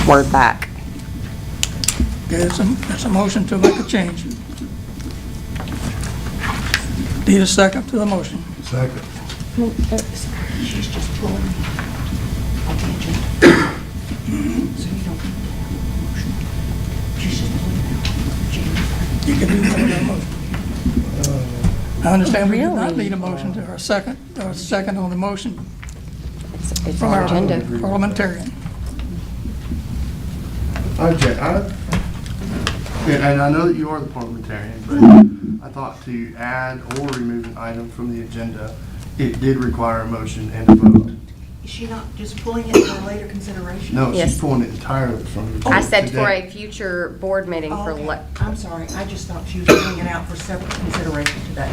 word back. Okay, that's a motion to make a change. Need a second to the motion. Second. She's just pulling on the agenda. So you don't need to have a motion. She's just pulling out. You can do that with a motion. I understand we do not need a motion to, or a second on the motion It's from our our agenda. parliamentarian. Okay, and I know that you are the parliamentarian, but I thought to add or remove an item from the agenda, it did require a motion and a vote. Is she not just pulling it for later consideration? No, Yes. she's pulling it entirely from the I said for today. a future board meeting Oh, for, okay. I'm sorry, I just thought she was pulling it out for separate consideration today.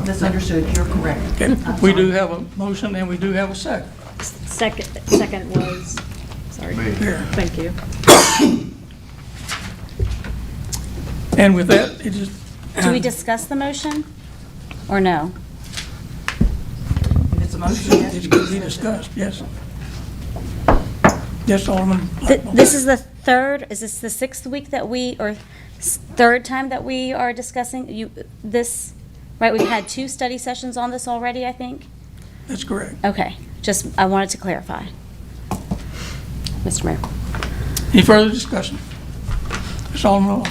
Misunderstood, you're correct. Okay, I'm we sorry. do have a motion and we do have a second. Second was, sorry. Me. Here. Thank you. And with that, it is, Do we discuss the motion or no? If it's a motion, yes. it can be discussed, yes. Yes, Alderman. This is the third, is this the sixth week that we, or third time that we are discussing this, right? We've had 2 study sessions on this already, I think? That's correct. Okay, just, I wanted to clarify. Mr. Mayor. Any further discussion? Ms. Alderman.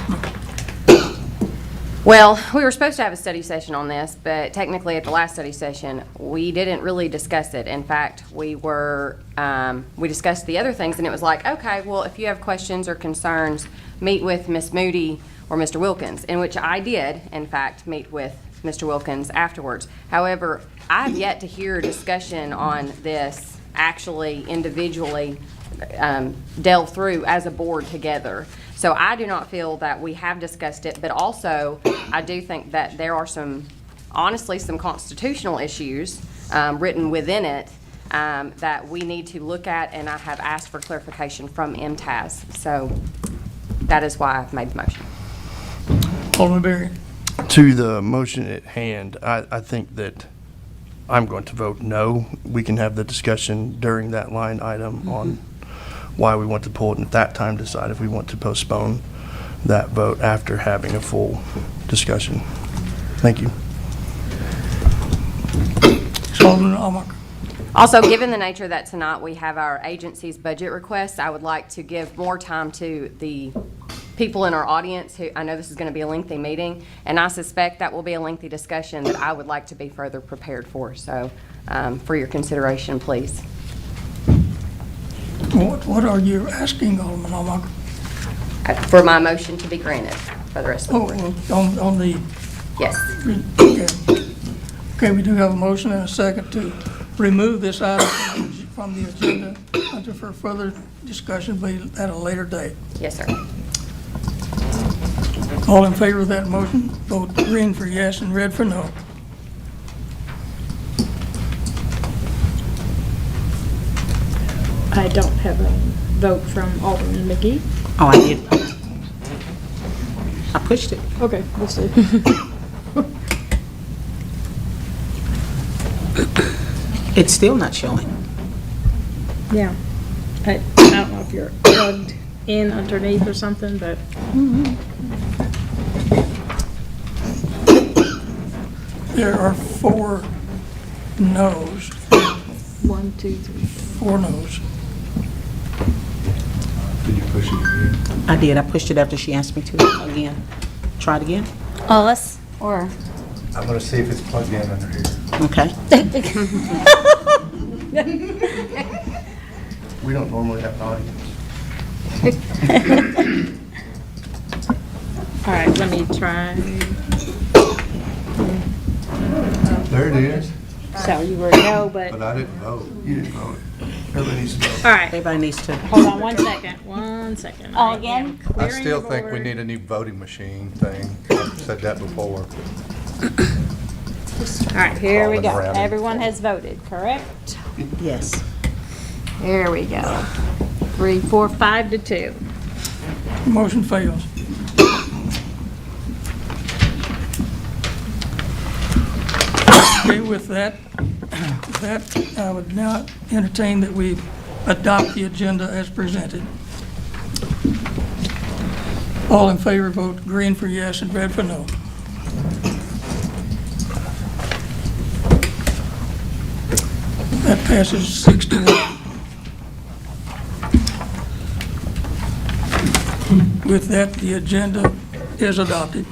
Well, we were supposed to have a study session on this, but technically at the last study session, we didn't really discuss it. In fact, we discussed the other things, and it was like, okay, well, if you have questions or concerns, meet with Ms. Moody or Mr. Wilkins, in which I did, in fact, meet with Mr. Wilkins afterwards. However, I've yet to hear discussion on this actually individually delve through as a board together. So I do not feel that we have discussed it, but also I do think that there are honestly, some constitutional issues written within it that we need to look at, and I have asked for clarification from MTAS. So that is why I've made the motion. Alderman Berry. To the motion at hand, I think that I'm going to vote no. We can have the discussion during that line item on why we want to pull it, and at that time decide if we want to postpone that vote after having a full discussion. Thank you. Ms. Alderman Almacher. Also, given the nature that tonight we have our agency's budget requests, I would like to give more time to the people in our audience who, I know this is going to be a lengthy meeting, and I suspect that will be a lengthy discussion that I would like to be further prepared for. So for your consideration, please. What are you asking, Alderman Almacher? For my motion to be granted for the rest of the board. On the, Yes. okay, we do have a motion and a second to remove this item from the agenda until for further discussion be at a later date. Yes, sir. All in favor of that motion, vote green for yes and red for no. I don't have a vote from Alderman McGee. Oh, I did. I pushed it. Okay, we'll see. It's still not showing. Yeah. I don't know if you're plugged in underneath or something, but There are 4 noes, 1, 2, 3, 4 noes. Did you push it again? I did. I pushed it after she asked me to again. Try it again. All of us, or? I'm going to see if it's plugged in under here. Okay. We don't normally have an audience. all right, let me try. There it is, So you were no, but, but I didn't vote. You didn't vote. Everybody needs to vote. all right, Everybody needs to. hold on 1 second, 1 second. All I again? am I clearing still the think we board. need a new voting machine thing. I've said that before. All right, here we go. Crawling around. Everyone has voted, correct? Yes. Here we go. 3, 4, 5 to 2. Motion fails. Okay, with that, I would now entertain that we adopt the agenda as presented. All in favor, vote green for yes and red for no. That passes 6-1. With that, the agenda is adopted.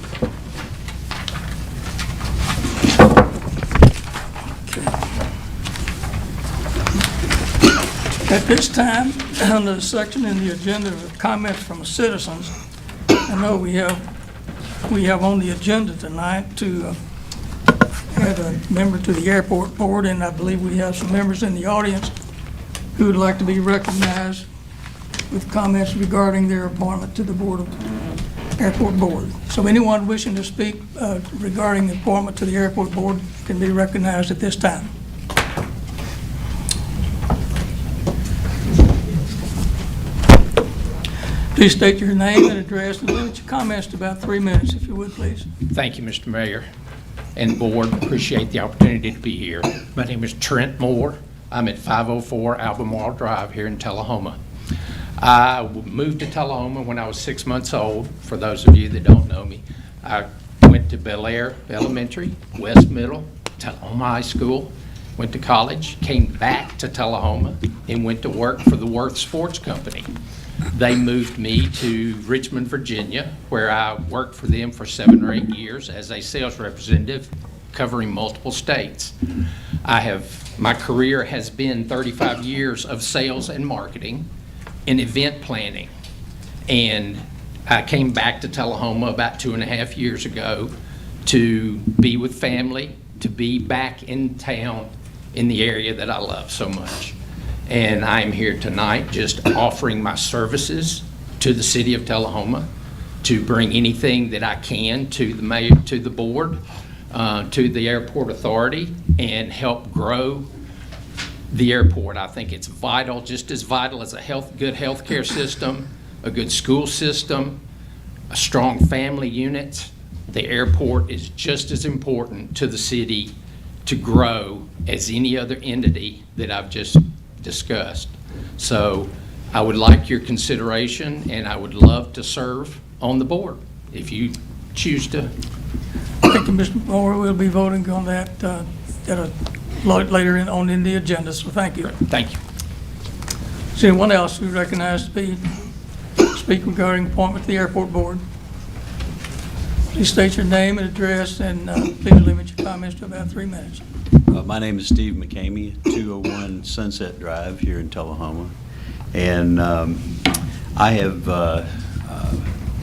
At this time, on the section in the agenda of comments from citizens, I know we have on the agenda tonight to add a member to the airport board, and I believe we have some members in the audience who would like to be recognized with comments regarding their appointment to the board of airport board. So anyone wishing to speak regarding the appointment to the airport board can be recognized at this time. Please state your name and address and limit your comments to about 3 minutes, if you would, please. Thank you, Mr. Mayor and Board. Appreciate the opportunity to be here. My name is Trent Moore. I'm at 504 Albemarle Drive here in Tullahoma. I moved to Tullahoma when I was 6 months old. For those of you that don't know me, I went to Bel Air Elementary, West Middle, Tullahoma High School, went to college, came back to Tullahoma, and went to work for the Worth Sports Company. They moved me to Richmond, Virginia, where I worked for them for 7 or 8 years as a sales representative covering multiple states. My career has been 35 years of sales and marketing and event planning. And I came back to Tullahoma about 2.5 years ago to be with family, to be back in town in the area that I love so much. And I'm here tonight just offering my services to the city of Tullahoma to bring anything that I can to the mayor, to the board, to the airport authority, and help grow the airport. I think it's vital, just as vital as a good healthcare system, a good school system, a strong family unit. The airport is just as important to the city to grow as any other entity that I've just discussed. So I would like your consideration, and I would love to serve on the board if you choose to. Thank you, Mr. Moore. We'll be voting on that later in the agenda, so thank you. Thank you. Is there anyone else who recognized to speak regarding appointment to the airport board? Please state your name and address, and please limit your comments to about 3 minutes. My name is Steve McCamey, 201 Sunset Drive here in Tullahoma. And I have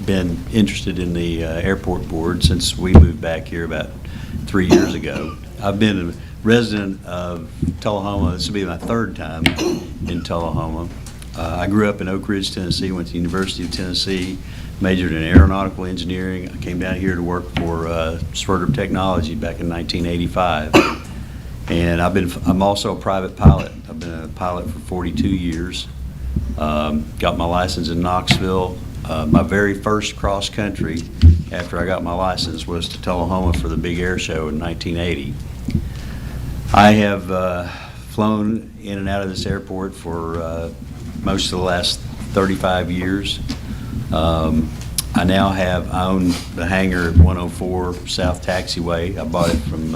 been interested in the airport board since we moved back here about 3 years ago. I've been a resident of Tullahoma. This will be my 3rd time in Tullahoma. I grew up in Oak Ridge, Tennessee, went to the University of Tennessee, majored in aeronautical engineering. I came down here to work for Swerter Technology back in 1985. And I'm also a private pilot. I've been a pilot for 42 years. Got my license in Knoxville. My very first cross country after I got my license was to Tullahoma for the big air show in 1980. I have flown in and out of this airport for most of the last 35 years. I now I own the hangar at 104 South Taxiway. I bought it from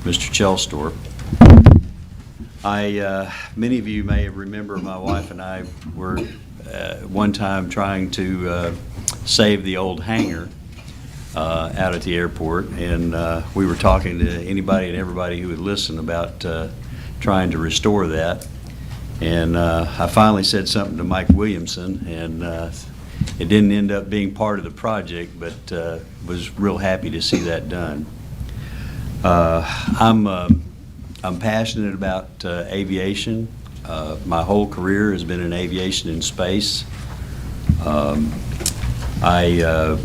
Mr. Chelstorp. Many of you may remember my wife and I were one time trying to save the old hangar out at the airport, and we were talking to anybody and everybody who would listen about trying to restore that. And I finally said something to Mike Williamson, and it didn't end up being part of the project, but was real happy to see that done. I'm passionate about aviation. My whole career has been in aviation and space. We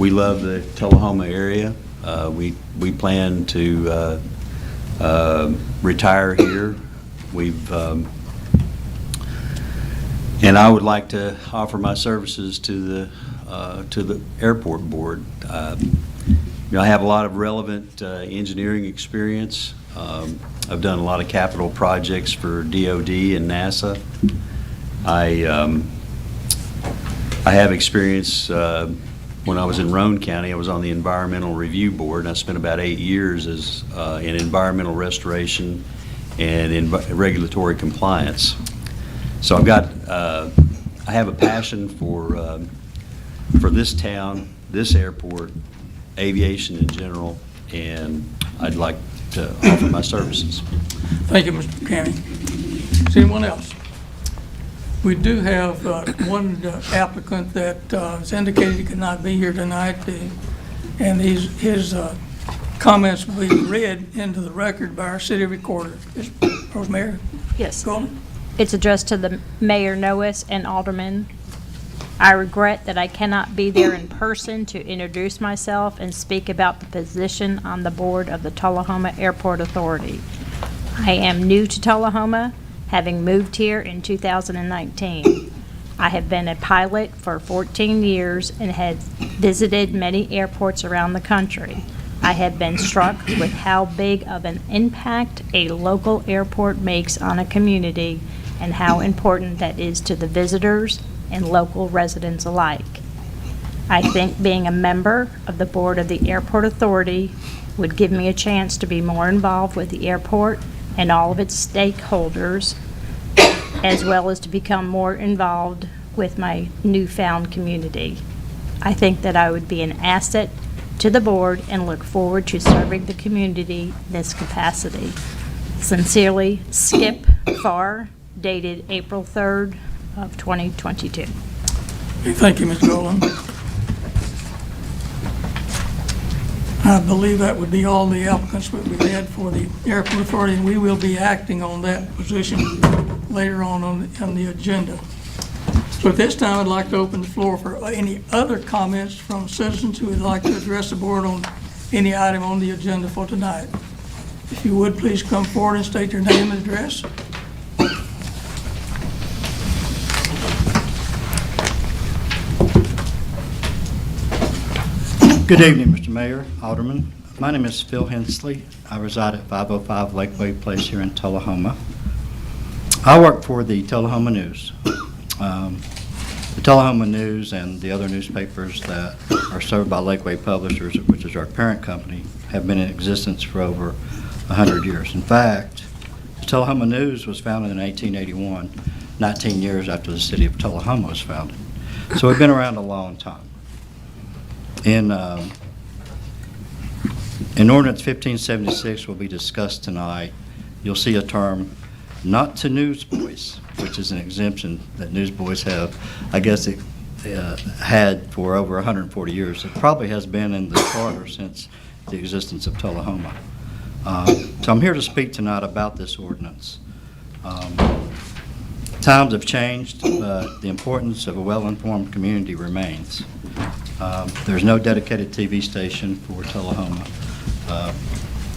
love the Tullahoma area. We plan to retire here. And I would like to offer my services to the airport board. I have a lot of relevant engineering experience. I've done a lot of capital projects for DOD and NASA. I have experience when I was in Roane County, I was on the Environmental Review Board, and I spent about 8 years as in environmental restoration and in regulatory compliance. So I have a passion for this town, this airport, aviation in general, and I'd like to offer my services. Thank you, Mr. McCamey. Is anyone else? We do have one applicant that has indicated he could not be here tonight, and his comments will be read into the record by our city recorder. Ms. Rosemary? Yes. Golden? It's addressed to the Mayor Noes and Alderman. I regret that I cannot be there in person to introduce myself and speak about the position on the board of the Tullahoma Airport Authority. I am new to Tullahoma, having moved here in 2019. I have been a pilot for 14 years and have visited many airports around the country. I have been struck with how big of an impact a local airport makes on a community and how important that is to the visitors and local residents alike. I think being a member of the board of the Airport Authority would give me a chance to be more involved with the airport and all of its stakeholders, as well as to become more involved with my newfound community. I think that I would be an asset to the board and look forward to serving the community in this capacity. Sincerely, Skip Farr, dated April 3rd of 2022. Thank you, Ms. Golden. I believe that would be all the applicants that we had for the Airport Authority, and we will be acting on that position later on the agenda. So at this time, I'd like to open the floor for any other comments from citizens who would like to address the board on any item on the agenda for tonight. If you would, please come forward and state your name and address. Good evening, Mr. Mayor, Alderman. My name is Phil Hensley. I reside at 505 Lakeway Place here in Tullahoma. I work for the Tullahoma News. The Tullahoma News and the other newspapers that are served by Lakeway Publishers, which is our parent company, have been in existence for over 100 years. In fact, the Tullahoma News was founded in 1881, 19 years after the city of Tullahoma was founded. So we've been around a long time. In Ordinance 1576 will be discussed tonight, you'll see a term, not to newsboys, which is an exemption that newsboys have, I guess it had for over 140 years. It probably has been in the charter since the existence of Tullahoma. So I'm here to speak tonight about this ordinance. Times have changed, but the importance of a well-informed community remains. There's no dedicated TV station for Tullahoma.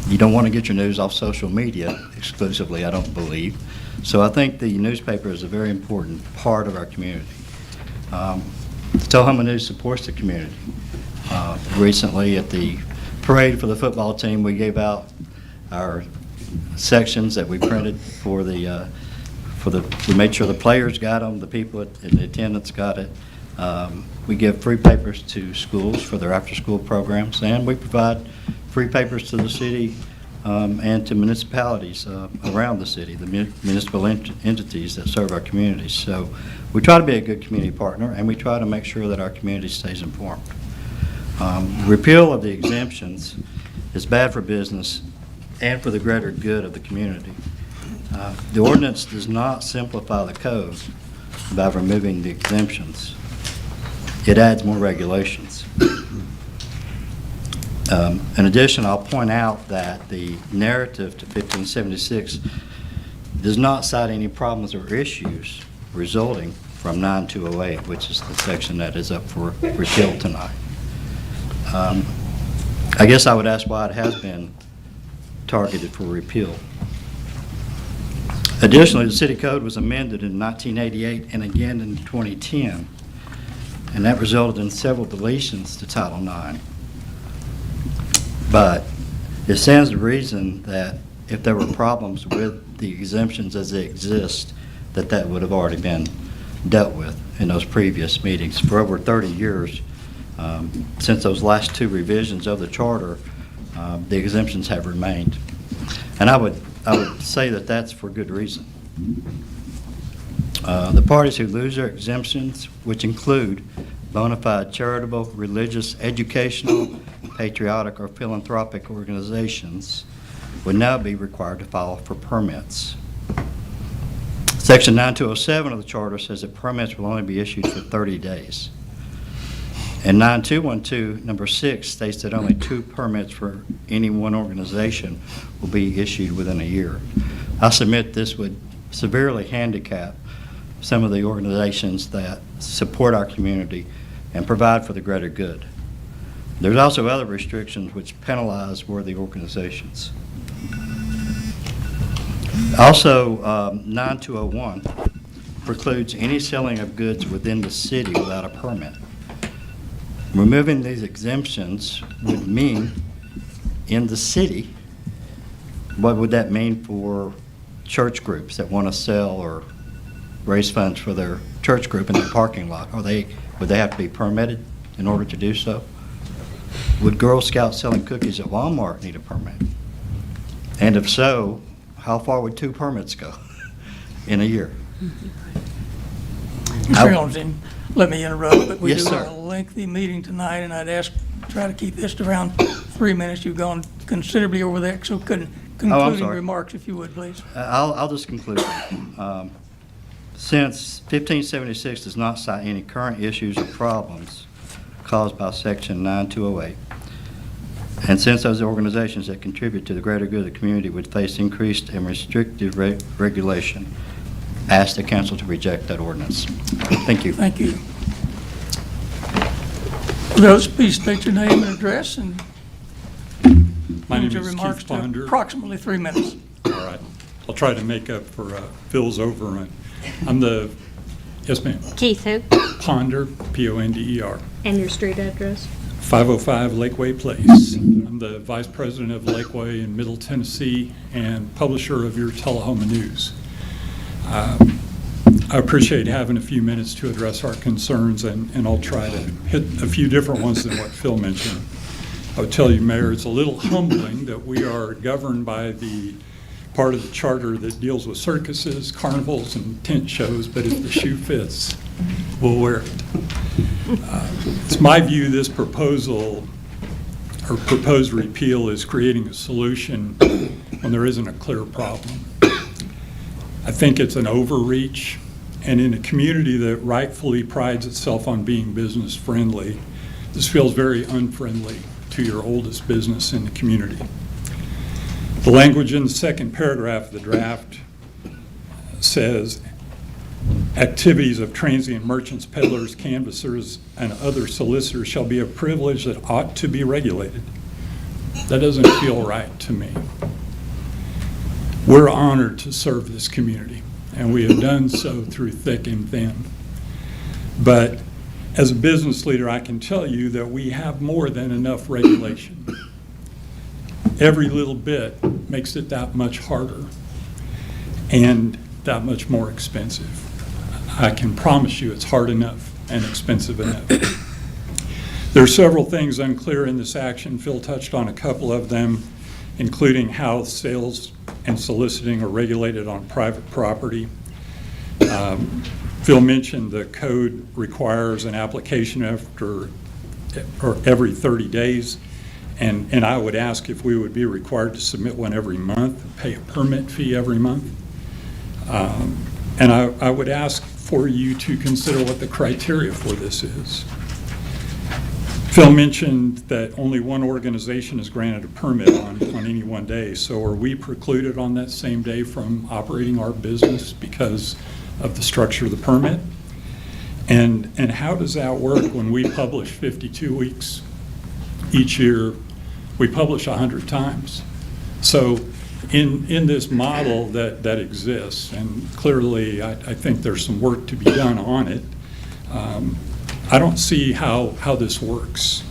You don't want to get your news off social media exclusively, I don't believe. So I think the newspaper is a very important part of our community. The Tullahoma News supports the community. Recently at the parade for the football team, we gave out our sections that we printed for the, we made sure the players got them, the people in attendance got it. We give free papers to schools for their after-school programs, and we provide free papers to the city and to municipalities around the city, the municipal entities that serve our communities. So we try to be a good community partner, and we try to make sure that our community stays informed. Repeal of the exemptions is bad for business and for the greater good of the community. The ordinance does not simplify the code by removing the exemptions. It adds more regulations. In addition, I'll point out that the narrative to 1576 does not cite any problems or issues resulting from 9208, which is the section that is up for repeal tonight. I guess I would ask why it has been targeted for repeal. Additionally, the city code was amended in 1988 and again in 2010, and that resulted in several deletions to Title IX. But it stands to reason that if there were problems with the exemptions as they exist, that would have already been dealt with in those previous meetings. For over 30 years, Since those last two revisions of the charter, the exemptions have remained. And I would say that that's for good reason. The parties who lose their exemptions, which include bona fide charitable, religious, educational, patriotic, or philanthropic organizations, would now be required to file for permits. Section 9207 of the charter says that permits will only be issued for 30 days. And 9212, number 6, states that only 2 permits for any one organization will be issued within a year. I submit this would severely handicap some of the organizations that support our community and provide for the greater good. There's also other restrictions which penalize worthy organizations. Also, 9201 precludes any selling of goods within the city without a permit. Removing these exemptions would mean in the city, what would that mean for church groups that want to sell or raise funds for their church group in the parking lot? Would they have to be permitted in order to do so? Would Girl Scouts selling cookies at Walmart need a permit? And if so, how far would 2 permits go in a year? Mr. Hamilton, let me interrupt, but we Yes, do sir. have a lengthy meeting tonight, and I'd try to keep this to around 3 minutes. You've gone considerably over that, so concluding sorry. remarks, if you would, please. I'll just conclude. Since 1576 does not cite any current issues or problems caused by Section 9208, and since those organizations that contribute to the greater good of the community would face increased and restrictive regulation, I ask the council to reject that ordinance. Thank you. Thank you. Those, please state your name and address and My name limit your is remarks Keith to Ponder. approximately 3 minutes. All right. I'll try to make up for Phil's overrun. I'm the, yes ma'am, Keith who? Ponder, P-O-N-D-E-R, And your street address? 505 Lakeway Place. I'm the Vice President of Lakeway in Middle Tennessee and publisher of your Tullahoma News. I appreciate having a few minutes to address our concerns, and I'll try to hit a few different ones than what Phil mentioned. I would tell you, Mayor, it's a little humbling that we are governed by the part of the charter that deals with circuses, carnivals, and tent shows, but if the shoe fits, we'll wear it. It's my view this proposal, or proposed repeal, is creating a solution when there isn't a clear problem. I think it's an overreach, and in a community that rightfully prides itself on being business friendly, this feels very unfriendly to your oldest business in the community. The language in the second paragraph of the draft says, activities of transient merchants, peddlers, canvassers, and other solicitors shall be a privilege that ought to be regulated. That doesn't feel right to me. We're honored to serve this community, and we have done so through thick and thin. But as a business leader, I can tell you that we have more than enough regulation. Every little bit makes it that much harder and that much more expensive. I can promise you it's hard enough and expensive enough. There are several things unclear in this action. Phil touched on a couple of them, including how sales and soliciting are regulated on private property. Phil mentioned the code requires an application after or every 30 days. And I would ask if we would be required to submit one every month, pay a permit fee every month. And I would ask for you to consider what the criteria for this is. Phil mentioned that only one organization is granted a permit on any one day. So are we precluded on that same day from operating our business because of the structure of the permit? And how does that work when we publish 52 weeks each year? We publish 100 times. So in this model that exists, and clearly I think there's some work to be done on it, I don't see how this works.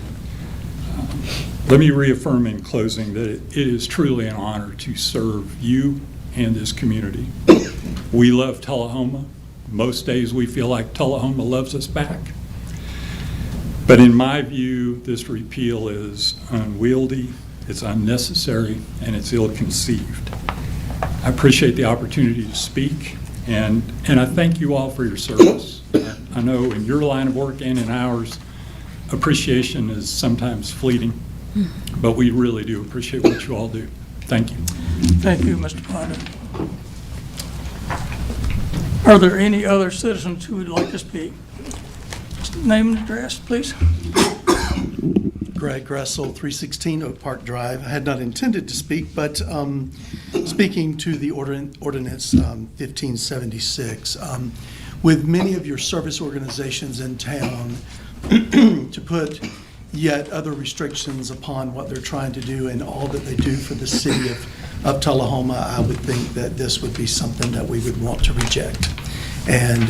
Let me reaffirm in closing that it is truly an honor to serve you and this community. We love Tullahoma. Most days we feel like Tullahoma loves us back. But in my view, this repeal is unwieldy, it's unnecessary, and it's ill-conceived. I appreciate the opportunity to speak, and I thank you all for your service. I know in your line of work and in ours, appreciation is sometimes fleeting, but we really do appreciate what you all do. Thank you. Thank you, Mr. Ponder. Are there any other citizens who would like to speak? Name and address, please. Greg Gressel, 316 Oak Park Drive. I had not intended to speak, but speaking to the ordinance 1576, with many of your service organizations in town to put yet other restrictions upon what they're trying to do and all that they do for the city of Tullahoma, I would think that this would be something that we would want to reject. And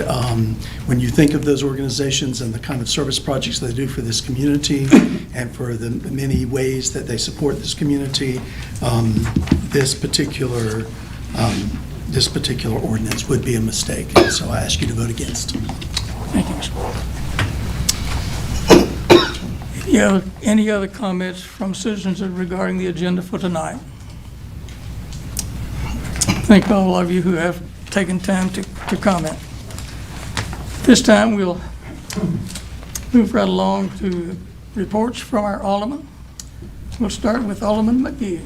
when you think of those organizations and the kind of service projects they do for this community and for the many ways that they support this community, this particular ordinance would be a mistake. And so I ask you to vote against. Thank you, Mr. Any other comments from citizens regarding the agenda for tonight? Thank all of you who have taken time to comment. This time we'll move right along to reports from our alderman. We'll start with Alderman McGee.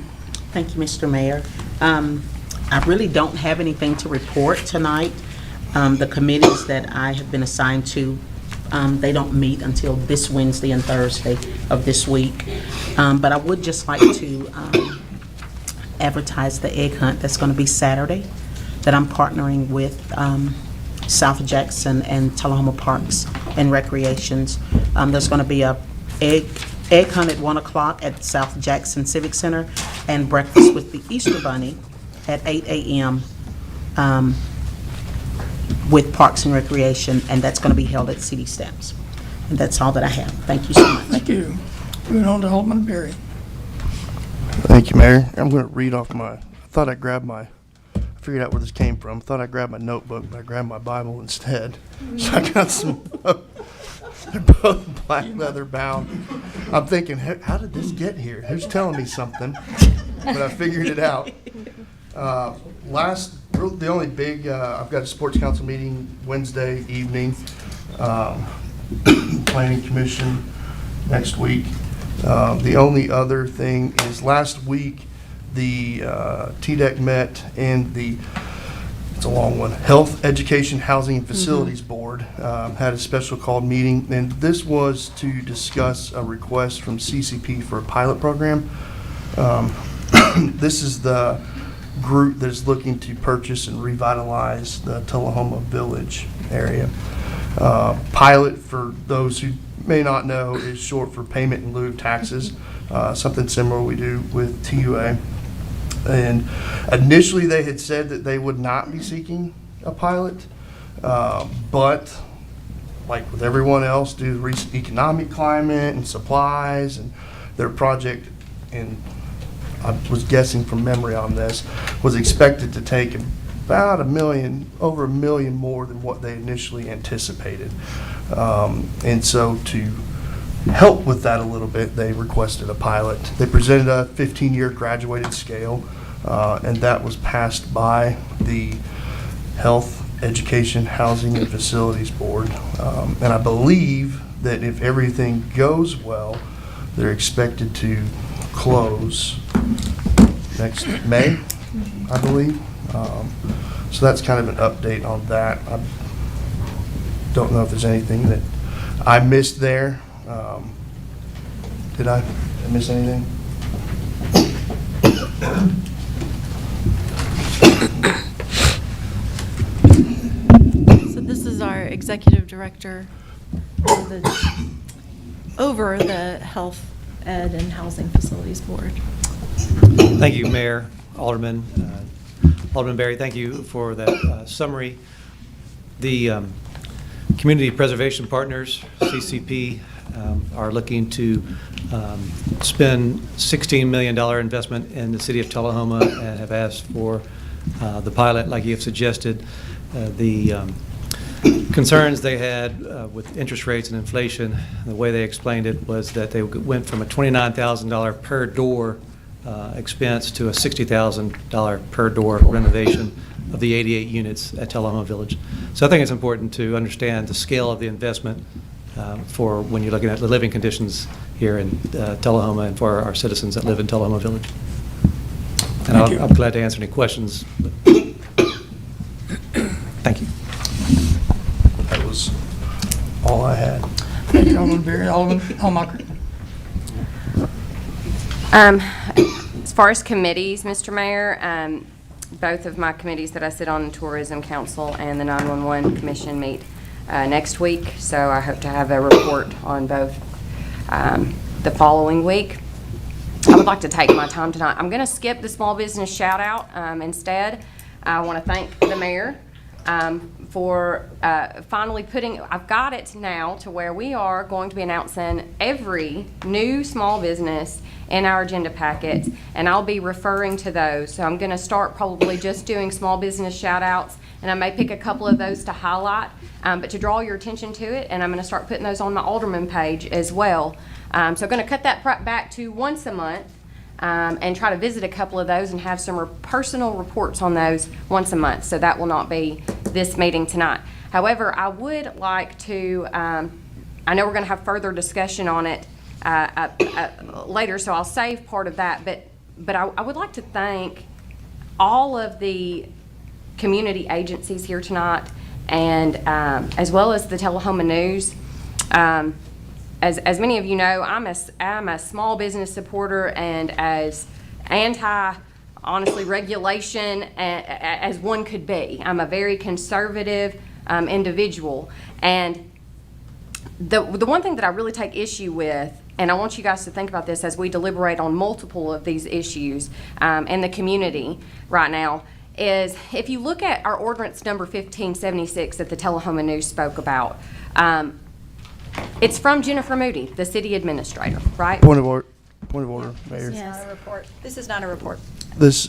Thank you, Mr. Mayor. I really don't have anything to report tonight. The committees that I have been assigned to, they don't meet until this Wednesday and Thursday of this week. But I would just like to advertise the egg hunt that's going to be Saturday, that I'm partnering with South Jackson and Tullahoma Parks and Recreations. There's going to be a egg hunt at 1 o'clock at South Jackson Civic Center and breakfast with the Easter Bunny at 8 a.m. With Parks and Recreation, and that's going to be held at City Steps. And that's all that I have. Thank you so much. Thank you. Moving on to Alderman Berry. Thank you, Mayor. I'm going to read off I figured out where this came from. I thought I grabbed my notebook, but I grabbed my Bible instead. So I got some, they're both black leather bound. I'm thinking, how did this get here? Who's telling me something? But I figured it out. The only big, I've got a sports council meeting Wednesday evening, planning commission next week. The only other thing is last week, the TDEC met and it's a long one, Health, Education, Housing, and Facilities Board had a special called meeting, and this was to discuss a request from CCP for a pilot program. This is the group that is looking to purchase and revitalize the Tullahoma Village area. Pilot, for those who may not know, is short for payment in lieu of taxes, something similar we do with TUA. And initially they had said that they would not be seeking a pilot, but like with everyone else, due to the recent economic climate and supplies and their project, and I was guessing from memory on this, was expected to take about over $1 million more than what they initially anticipated. And so to help with that a little bit, they requested a pilot. They presented a 15-year graduated scale, and that was passed by the Health, Education, Housing, and Facilities Board. And I believe that if everything goes well, they're expected to close next May, I believe. So that's kind of an update on that. I don't know if there's anything that I missed there. Did I miss anything? So this is our executive director over the Health, Ed, and Housing Facilities Board. Thank you, Mayor, Alderman. Alderman Berry, thank you for that summary. The Community Preservation Partners, CCP, are looking to spend $16 million investment in the city of Tullahoma and have asked for the pilot, like you have suggested. The concerns they had with interest rates and inflation. The way they explained it was that they went from a $29,000 per door expense to a $60,000 per door renovation of the 88 units at Tullahoma Village. So I think it's important to understand the scale of the investment for when you're looking at the living conditions here in Tullahoma and for our citizens that live in Tullahoma Village. And I'm glad to answer any questions. Thank you. That was all I had. Thank you, Alderman Berry. Alderman Hallmacher. As far as committees, Mr. Mayor, both of my committees that I sit on, the Tourism Council and the 911 Commission, meet next week, so I hope to have a report on both the following week. I would like to take my time tonight. I'm going to skip the small business shout out instead. I want to thank the mayor for finally I've got it now to where we are going to be announcing every new small business in our agenda packet, and I'll be referring to those. So I'm going to start probably just doing small business shout outs, and I may pick a couple of those to highlight, but to draw your attention to it, and I'm going to start putting those on my Alderman page as well. So I'm going to cut that back to once a month and try to visit a couple of those and have some personal reports on those once a month. So that will not be this meeting tonight. However, I would like to, I know we're going to have further discussion on it later, so I'll save part of that. But I would like to thank all of the community agencies here tonight, and as well as the Tullahoma News. As many of you know, I'm a small business supporter, and as honestly, regulation as one could be. I'm a very conservative individual, and the one thing that I really take issue with, and I want you guys to think about this as we deliberate on multiple of these issues in the community right now, is if you look at our ordinance number 1576 that the Tullahoma News spoke about, it's from Jennifer Moody, the city administrator, right? Point of order, Mayor. Not a report. This is not a report. This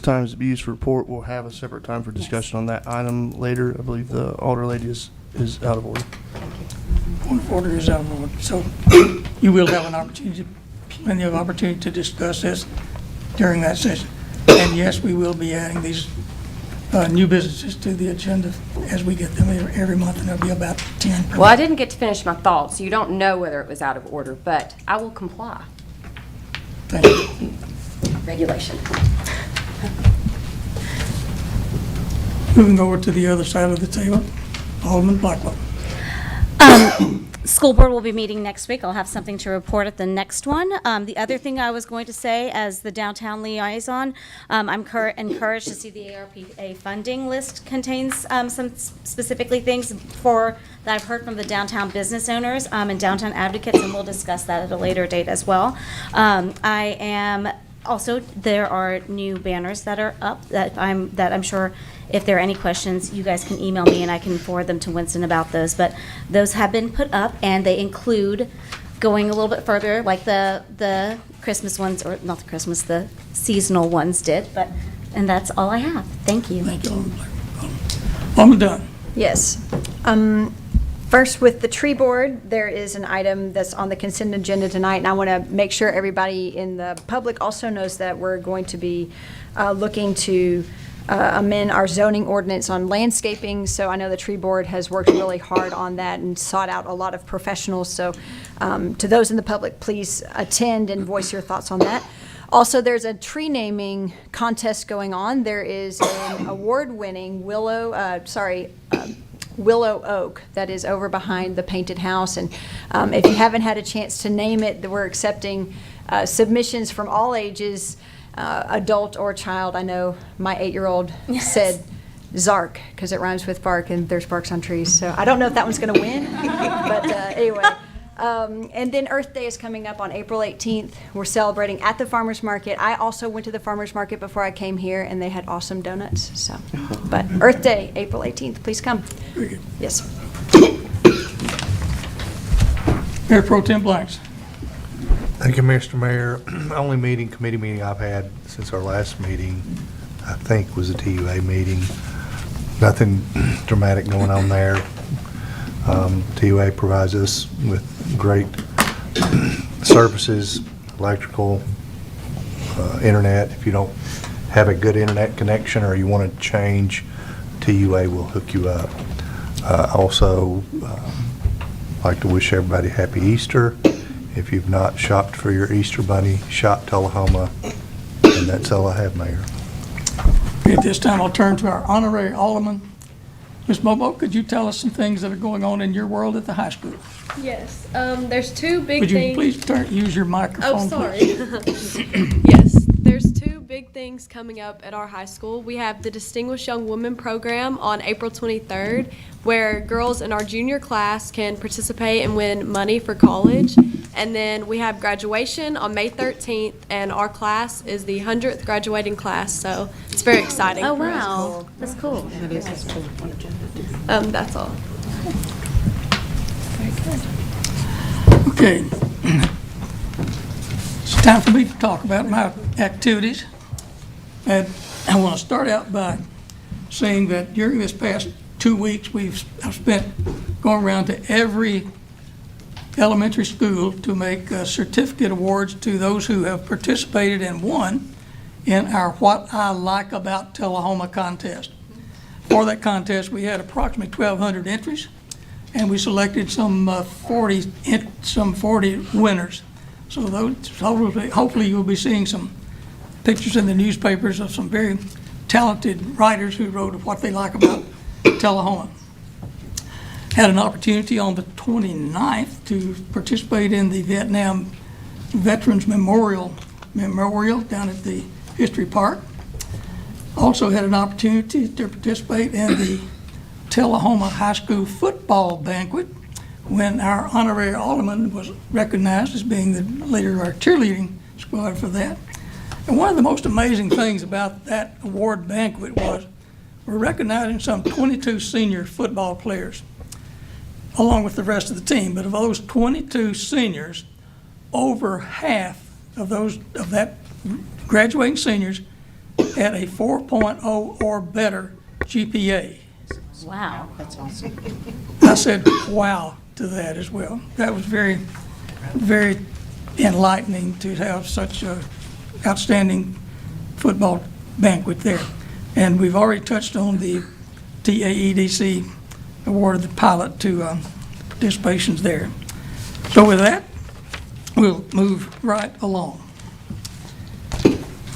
time's abuse report. We'll have a separate time for discussion on that item later. I believe the alder lady is out of order. Point of order is out of order. So you will have plenty of opportunity to discuss this during that session. And yes, we will be adding these new businesses to the agenda as we get them every month, and there'll be about 10 per Well, I month. didn't get to finish my thoughts, so you don't know whether it was out of order, but I will comply. Thank you. Regulation. Moving over to the other side of the table, Alderman Blackwell. School board will be meeting next week. I'll have something to report at the next one. The other thing I was going to say, as the downtown liaison, I'm encouraged to see the ARPA funding list contains some specifically things that I've heard from the downtown business owners and downtown advocates, and we'll discuss that at a later date as well. There are new banners that are up that I'm sure if there are any questions, you guys can email me and I can forward them to Winston about those. But those have been put up, and they include going a little bit further, like the Christmas ones, or not the Christmas, the seasonal ones did. And that's all I have. Thank you. Thank you, Alderman Blackwell. Alderman Dunn. Yes. First, with the tree board, there is an item that's on the consent agenda tonight, and I want to make sure everybody in the public also knows that we're going to be looking to amend our zoning ordinance on landscaping. So I know the tree board has worked really hard on that and sought out a lot of professionals. So to those in the public, please attend and voice your thoughts on that. Also, there's a tree naming contest going on. There is an award-winning willow oak that is over behind the painted house. And if you haven't had a chance to name it, we're accepting submissions from all ages, adult or child. I know my 8-year-old said Zark because it rhymes with bark, and there's barks on trees. So I don't know if that one's going to win, but anyway. And then Earth Day is coming up on April 18th. We're celebrating at the farmer's market. I also went to the farmer's market before I came here, and they had awesome donuts. So, but Earth Day, April 18th. Please come. Yes. Mayor Pro Tem Blanks. Thank you, Mr. Mayor. Only committee meeting I've had since our last meeting, I think, was a TUA meeting. nothing dramatic going on there. TUA provides us with great services, electrical, internet. If you don't have a good internet connection or you want to change, TUA will hook you up. Also, like to wish everybody happy Easter. If you've not shopped for your Easter bunny, shop Tullahoma. And that's all I have, Mayor. At this time, I'll turn to our honorary alderman. Ms. Bobo, could you tell us some things that are going on in your world at the high school? Yes, there's two big Would you things. please use your microphone? Oh, sorry. please? Yes, there's two big things coming up at our high school. We have the Distinguished Young Women Program on April 23rd, where girls in our junior class can participate and win money for college. And then we have graduation on May 13th, and our class is the 100th graduating class, so it's very exciting. Oh, for us. wow. That's cool. That's all. Okay. It's time for me to talk about my activities. And I want to start out by saying that during this past 2 weeks, I've spent going around to every elementary school to make certificate awards to those who have participated and won in our What I Like About Tullahoma contest. For that contest, we had approximately 1,200 entries, and we selected some 40 winners. So those, hopefully you'll be seeing some pictures in the newspapers of some very talented writers who wrote what they like about Tullahoma. Had an opportunity on the 29th to participate in the Vietnam Veterans Memorial down at the History Park. Also had an opportunity to participate in the Tullahoma High School football banquet when our honorary alderman was recognized as being the leader of our cheerleading squad for that. And one of the most amazing things about that award banquet was we're recognizing some 22 senior football players along with the rest of the team. But of those 22 seniors, over half of that graduating seniors had a 4.0 or better GPA. Wow. That's awesome. I said wow to that as well. That was very, very enlightening to have such a outstanding football banquet there. And we've already touched on the TAEDC awarded the pilot to participations there. So with that, we'll move right along.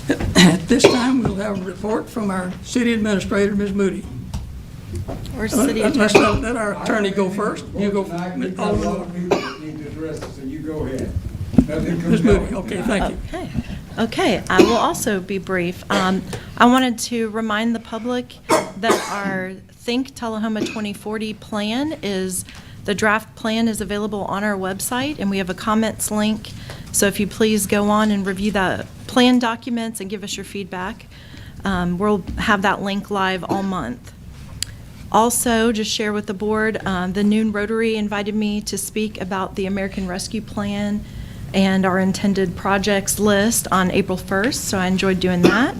At this time, we'll have a report from our city administrator, Ms. Moody. Or city Let's attorney. let our attorney go first. You go, Need to address it, so you go ahead. Ms. Moody. Okay, thank you. Okay, I will also be brief. I wanted to remind the public that our Think Tullahoma 2040 plan the draft plan is available on our website, and we have a comments link. So if you please go on and review the plan documents and give us your feedback. We'll have that link live all month. Also, just share with the board, the Noon Rotary invited me to speak about the American Rescue Plan and our intended projects list on April 1st, so I enjoyed doing that.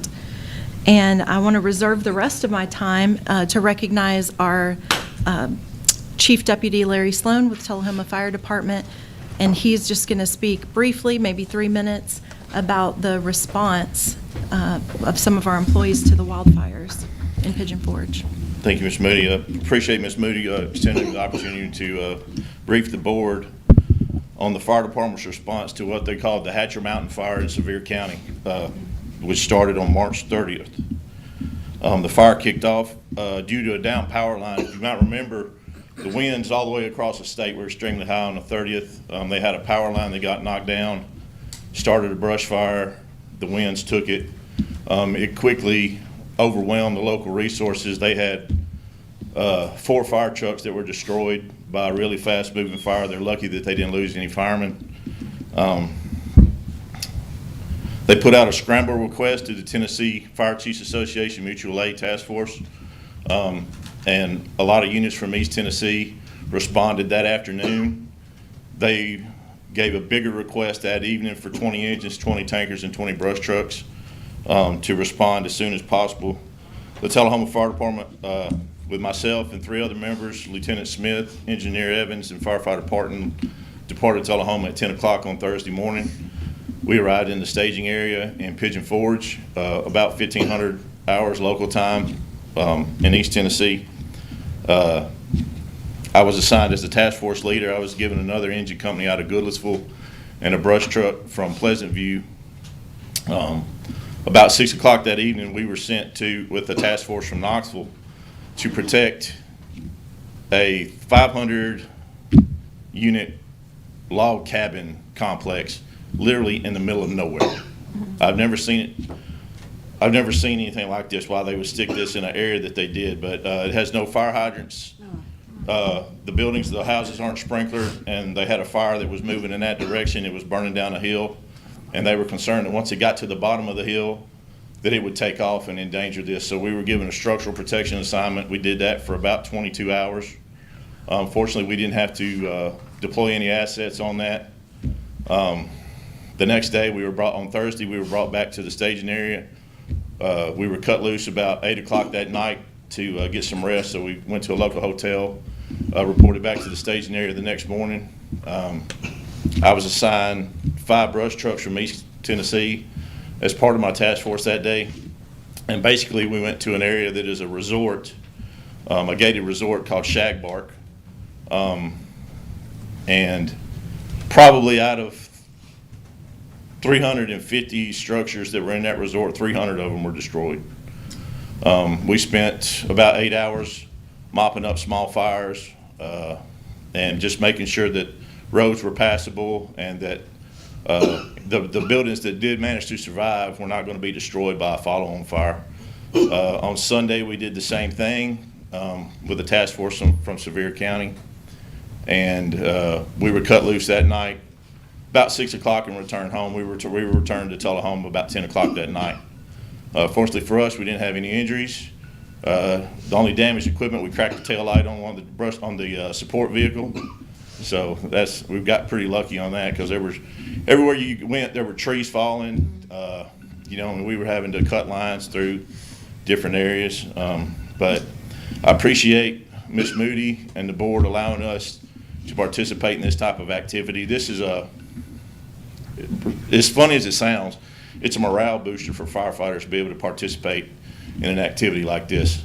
And I want to reserve the rest of my time to recognize our Chief Deputy Larry Sloan with Tullahoma Fire Department, and he's just going to speak briefly, maybe 3 minutes, about the response of some of our employees to the wildfires in Pigeon Forge. Thank you, Ms. Moody. Appreciate Ms. Moody extending the opportunity to brief the board on the fire department's response to what they called the Hatcher Mountain Fire in Sevier County, which started on March 30th. The fire kicked off due to a down power line. If you might remember, the winds all the way across the state were extremely high on the 30th. They had a power line that got knocked down, started a brush fire. The winds took it. It quickly overwhelmed the local resources. They had 4 fire trucks that were destroyed by a really fast moving fire. They're lucky that they didn't lose any firemen. They put out a scramble request to the Tennessee Fire Chiefs Association Mutual Aid Task Force, and a lot of units from East Tennessee responded that afternoon. They gave a bigger request that evening for 20 engines, 20 tankers, and 20 brush trucks to respond as soon as possible. The Tullahoma Fire Department with myself and 3 other members, Lieutenant Smith, Engineer Evans, and Firefighter Parton, departed Tullahoma at 10 o'clock on Thursday morning. We arrived in the staging area in Pigeon Forge, about 1,500 hours local time in East Tennessee. I was assigned as the task force leader. I was given another engine company out of Goodlettsville and a brush truck from Pleasant View. About 6 o'clock that evening, we were sent with a task force from Knoxville to protect a 500-unit log cabin complex, literally in the middle of nowhere. I've never seen anything like this. Why they would stick this in an area that they did, but it has no fire hydrants. The buildings, the houses aren't sprinklered, and they had a fire that was moving in that direction. It was burning down a hill, and they were concerned that once it got to the bottom of the hill, that it would take off and endanger this. So we were given a structural protection assignment. We did that for about 22 hours. Fortunately, we didn't have to deploy any assets on that. The next day, on Thursday, we were brought back to the staging area. We were cut loose about 8 o'clock that night to get some rest, so we went to a local hotel, reported back to the staging area the next morning. I was assigned 5 brush trucks from East Tennessee as part of my task force that day, and basically we went to an area that is a resort, a gated resort called Shagbark, and probably out of 350 structures that were in that resort, 300 of them were destroyed. We spent about 8 hours mopping up small fires and just making sure that roads were passable and that the buildings that did manage to survive were not going to be destroyed by a follow-on fire. On Sunday, we did the same thing with a task force from Sevier County, and we were cut loose that night about 6 o'clock and returned home. We were returned to Tullahoma about 10 o'clock that night. Fortunately for us, we didn't have any injuries. The only damaged equipment, we cracked the tail light on the support vehicle. So we've got pretty lucky on that, because everywhere you went, there were trees falling, and we were having to cut lines through different areas. But I appreciate Ms. Moody and the board allowing us to participate in this type of activity. This is as funny as it sounds, it's a morale booster for firefighters to be able to participate in an activity like this.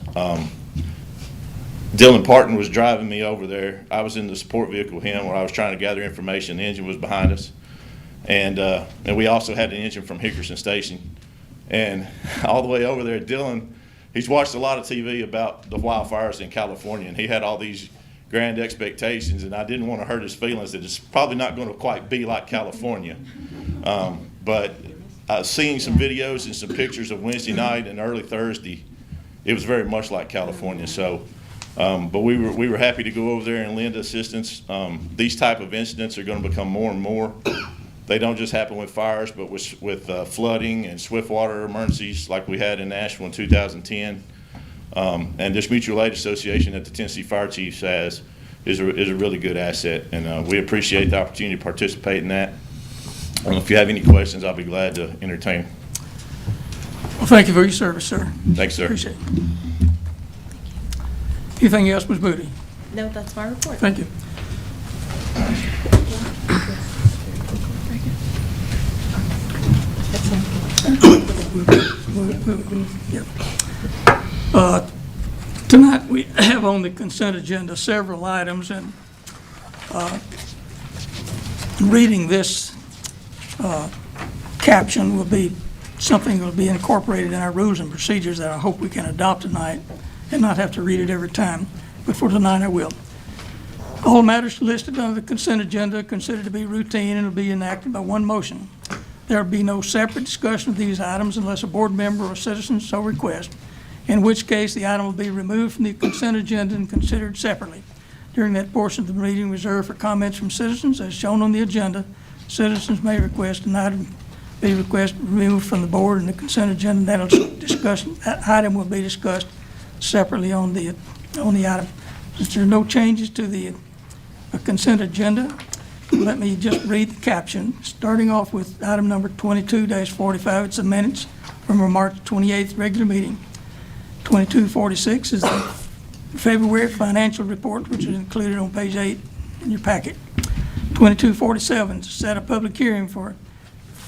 Dylan Parton was driving me over there. I was in the support vehicle with him where I was trying to gather information. The engine was behind us. And we also had an engine from Hickerson Station. And all the way over there, Dylan, he's watched a lot of TV about the wildfires in California, and he had all these grand expectations, and I didn't want to hurt his feelings that it's probably not going to quite be like California. But seeing some videos and some pictures of Wednesday night and early Thursday, it was very much like California. So, but we were happy to go over there and lend assistance. These type of incidents are going to become more and more. They don't just happen with fires, but with flooding and swift water emergencies like we had in Nashville in 2010. And this mutual aid association that the Tennessee Fire Chiefs has is a really good asset, and we appreciate the opportunity to participate in that. If you have any questions, I'll be glad to entertain. Well, thank you for your service, sir. Thanks, sir. Appreciate it. Anything else, Ms. Moody? No, that's my report. Thank you. Tonight, we have on the consent agenda several items, and reading this caption will be something that will be incorporated in our rules and procedures that I hope we can adopt tonight and not have to read it every time. But for tonight, I will. All matters listed under the consent agenda are considered to be routine and will be enacted by one motion. There will be no separate discussion of these items unless a board member or citizen so requests, in which case the item will be removed from the consent agenda and considered separately. During that portion of the meeting reserved for comments from citizens, as shown on the agenda, citizens may request an item be removed from the board and the consent agenda. That item will be discussed separately on the item. Since there are no changes to the consent agenda, let me just read the caption, starting off with item number 22-45. It's the minutes from our March 28th regular meeting. 2246 is the February financial report, which is included on page 8 in your packet. 2247, to set a public hearing for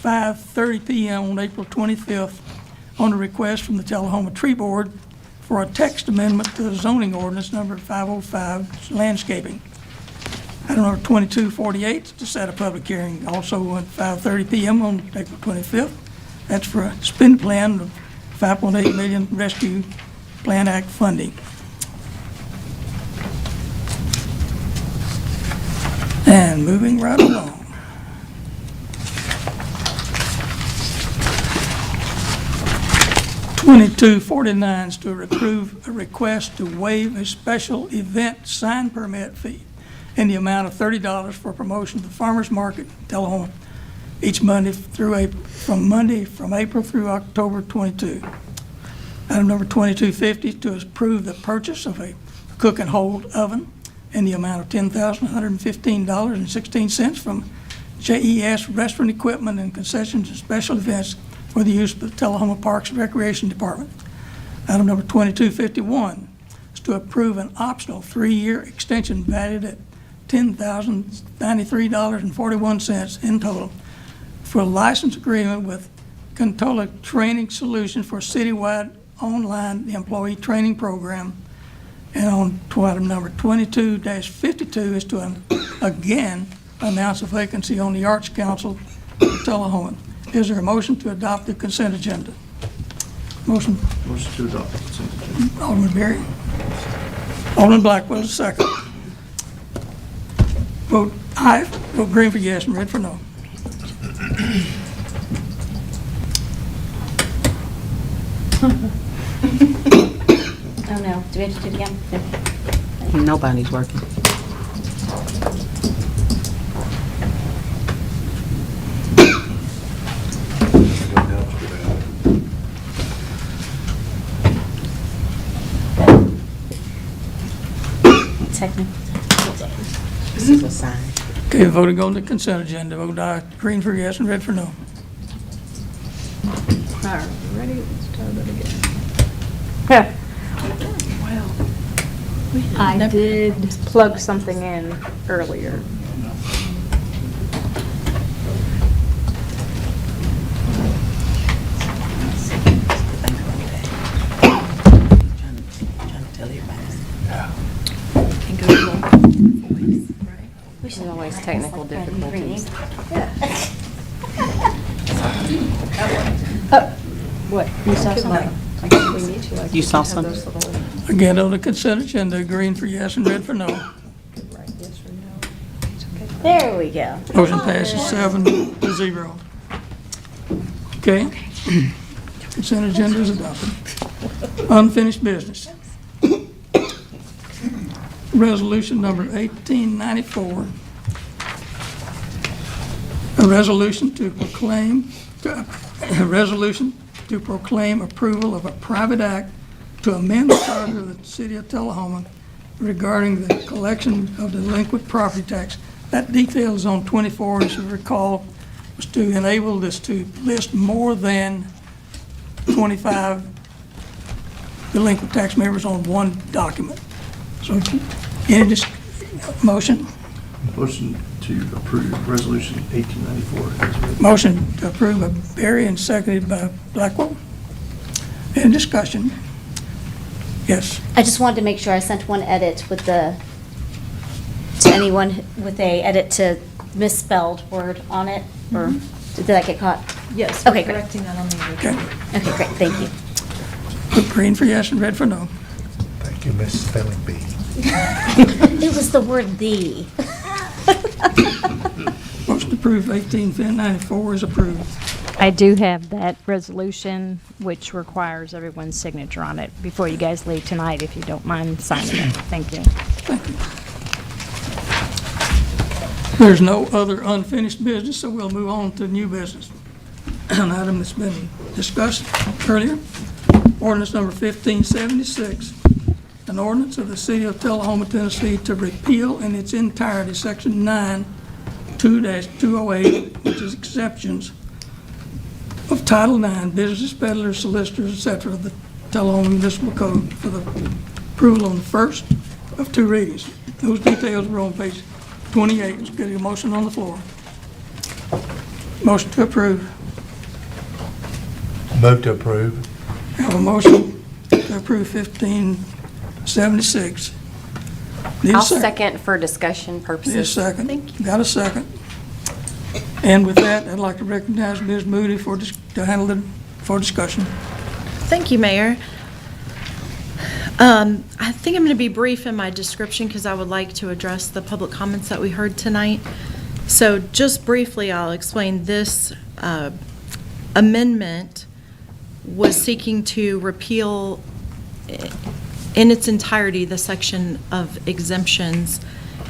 5:30 PM on April 25th on a request from the Tullahoma Tree Board for a text amendment to the zoning ordinance number 505, landscaping. Item number 2248, to set a public hearing also at 5:30 PM on April 25th. That's for a spend plan of $5.8 million Rescue Plan Act funding. And moving right along. $22.49 is to approve a request to waive a special event sign permit fee in the amount of $30 for promotion of the farmers market in Tullahoma each Monday through from April through October 22. Item number 2250 to approve the purchase of a cook and hold oven in the amount of $10,115.16 from JES Restaurant Equipment and Concessions and Special Events for the use of the Tullahoma Parks and Recreation Department. Item number 2251 is to approve an optional 3-year extension valued at $10,093.41 in total for a license agreement with Contola Training Solutions for citywide online employee training program. And on item number 22-52 is to again announce a vacancy on the Arts Council of Tullahoma. Is there a motion to adopt the consent agenda? Motion. Motion to adopt the consent agenda. Alderman Berry. Alderman Blackwell, second. Vote aye. Vote green for yes and red for no. Oh, no. Do we have to do it again? Nobody's working. Technically. This is a sign. Okay, voting on the consent agenda. Vote aye. Green for yes and red for no. All right, ready? Let's try that again. I did plug something in earlier. There's always technical difficulties. What? You saw something? We need to, like, You saw have something? those little- Again, on the consent agenda, green for yes and red for no. right, yes or no. It's okay. There we go. Motion passes 7-0. Okay? Consent agenda is adopted. Unfinished business. Resolution number 1894. A resolution to proclaim approval of a private act to amend the charter of the city of Tullahoma regarding the collection of delinquent property tax. That detail is on 24, as you recall, was to enable this to list more than 25 delinquent tax members on one document. So, any motion? Motion to approve resolution 1894 as written. Motion to approve by Berry and seconded by Blackwell. Any discussion? Yes. I just wanted to make sure I sent one edit with to anyone with a edit to misspelled word on it, or did that get caught? Yes, Okay, we're great. correcting that on the Okay. original. Okay, great, thank you. Put green for yes and red for no. Thank you, Miss Spelling Bee. It was the word "the." Motion to approve 1894 is approved. I do have that resolution, which requires everyone's signature on it before you guys leave tonight, if you don't mind signing it. Thank you. There's no other unfinished business, so we'll move on to new business. An item that's been discussed earlier, ordinance number 1576, an ordinance of the city of Tullahoma, Tennessee to repeal in its entirety section 9, 2-208, which is exceptions of Title IX, business peddlers, solicitors, etc., of the Tullahoma Municipal Code for the approval on the first of two readings. Those details were on page 28. Let's get a motion on the floor. Motion to approve. Move to approve. Have a motion to approve 1576. Need a I'll second for discussion purposes. Need a second. Got a second. And with that, I'd like to recognize Ms. Moody to handle it for discussion. Thank you, Mayor. I think I'm going to be brief in my description because I would like to address the public comments that we heard tonight. So just briefly, I'll explain this amendment was seeking to repeal in its entirety the section of exemptions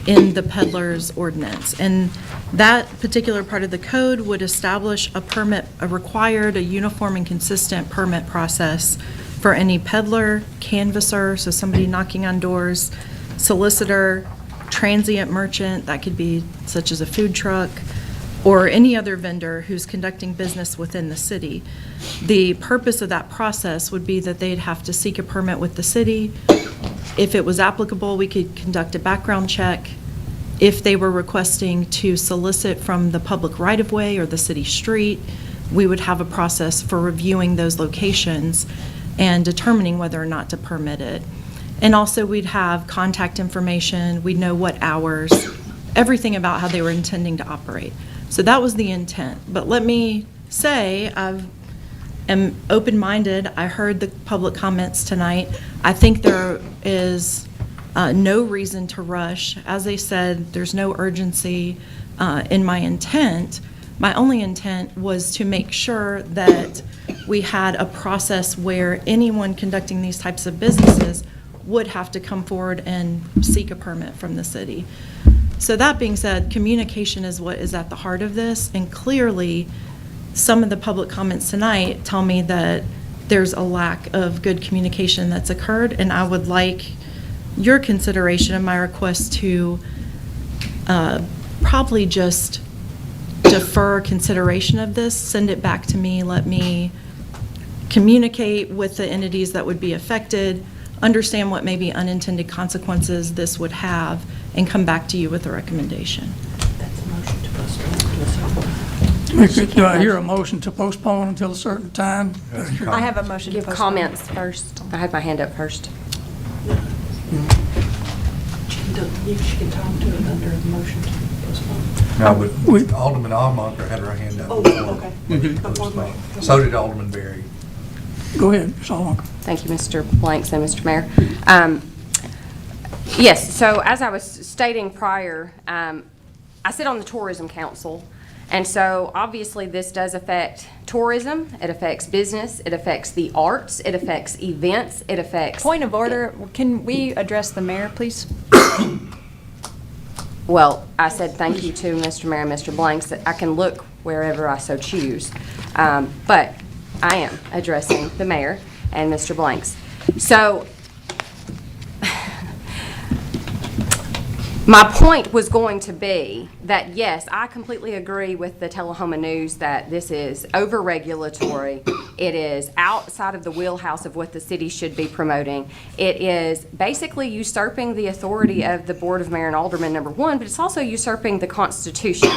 in the peddler's ordinance. And that particular part of the code would establish a uniform and consistent permit process for any peddler, canvasser, so somebody knocking on doors, solicitor, transient merchant, that could be such as a food truck, or any other vendor who's conducting business within the city. The purpose of that process would be that they'd have to seek a permit with the city. If it was applicable, we could conduct a background check. If they were requesting to solicit from the public right-of-way or the city street, we would have a process for reviewing those locations and determining whether or not to permit it. And also, we'd have contact information, we'd know what hours, everything about how they were intending to operate. So that was the intent. But let me say, I am open-minded. I heard the public comments tonight. I think there is no reason to rush. As they said, there's no urgency in my intent. My only intent was to make sure that we had a process where anyone conducting these types of businesses would have to come forward and seek a permit from the city. So that being said, communication is what is at the heart of this, and clearly some of the public comments tonight tell me that there's a lack of good communication that's occurred, and I would like your consideration of my request to probably just defer consideration of this, send it back to me, let me communicate with the entities that would be affected, understand what maybe unintended consequences this would have, and come back to you with a recommendation. Do I hear a motion to postpone until a certain time? I have a motion to Give postpone. comments first. I had my hand up first. She can talk to it under the motion to postpone. No, but Alderman Almonter had her hand up. Oh, before. okay. Postpone. So did Alderman Berry. Go ahead, Ms. Almonter. Thank you, Mr. Blanks and Mr. Mayor. Yes, so as I was stating prior, I sit on the Tourism Council, and so obviously this does affect tourism, it affects business, it affects the arts, it affects events, it affects... Point of order, can we address the mayor, please? Well, I said thank you to Mr. Mayor and Mr. Blanks, that I can look wherever I so choose. But I am addressing the mayor and Mr. Blanks. So my point was going to be that, yes, I completely agree with the Tullahoma News that this is over-regulatory. It is outside of the wheelhouse of what the city should be promoting. It is basically usurping the authority of the Board of Mayor and Aldermen, number one, but it's also usurping the Constitution.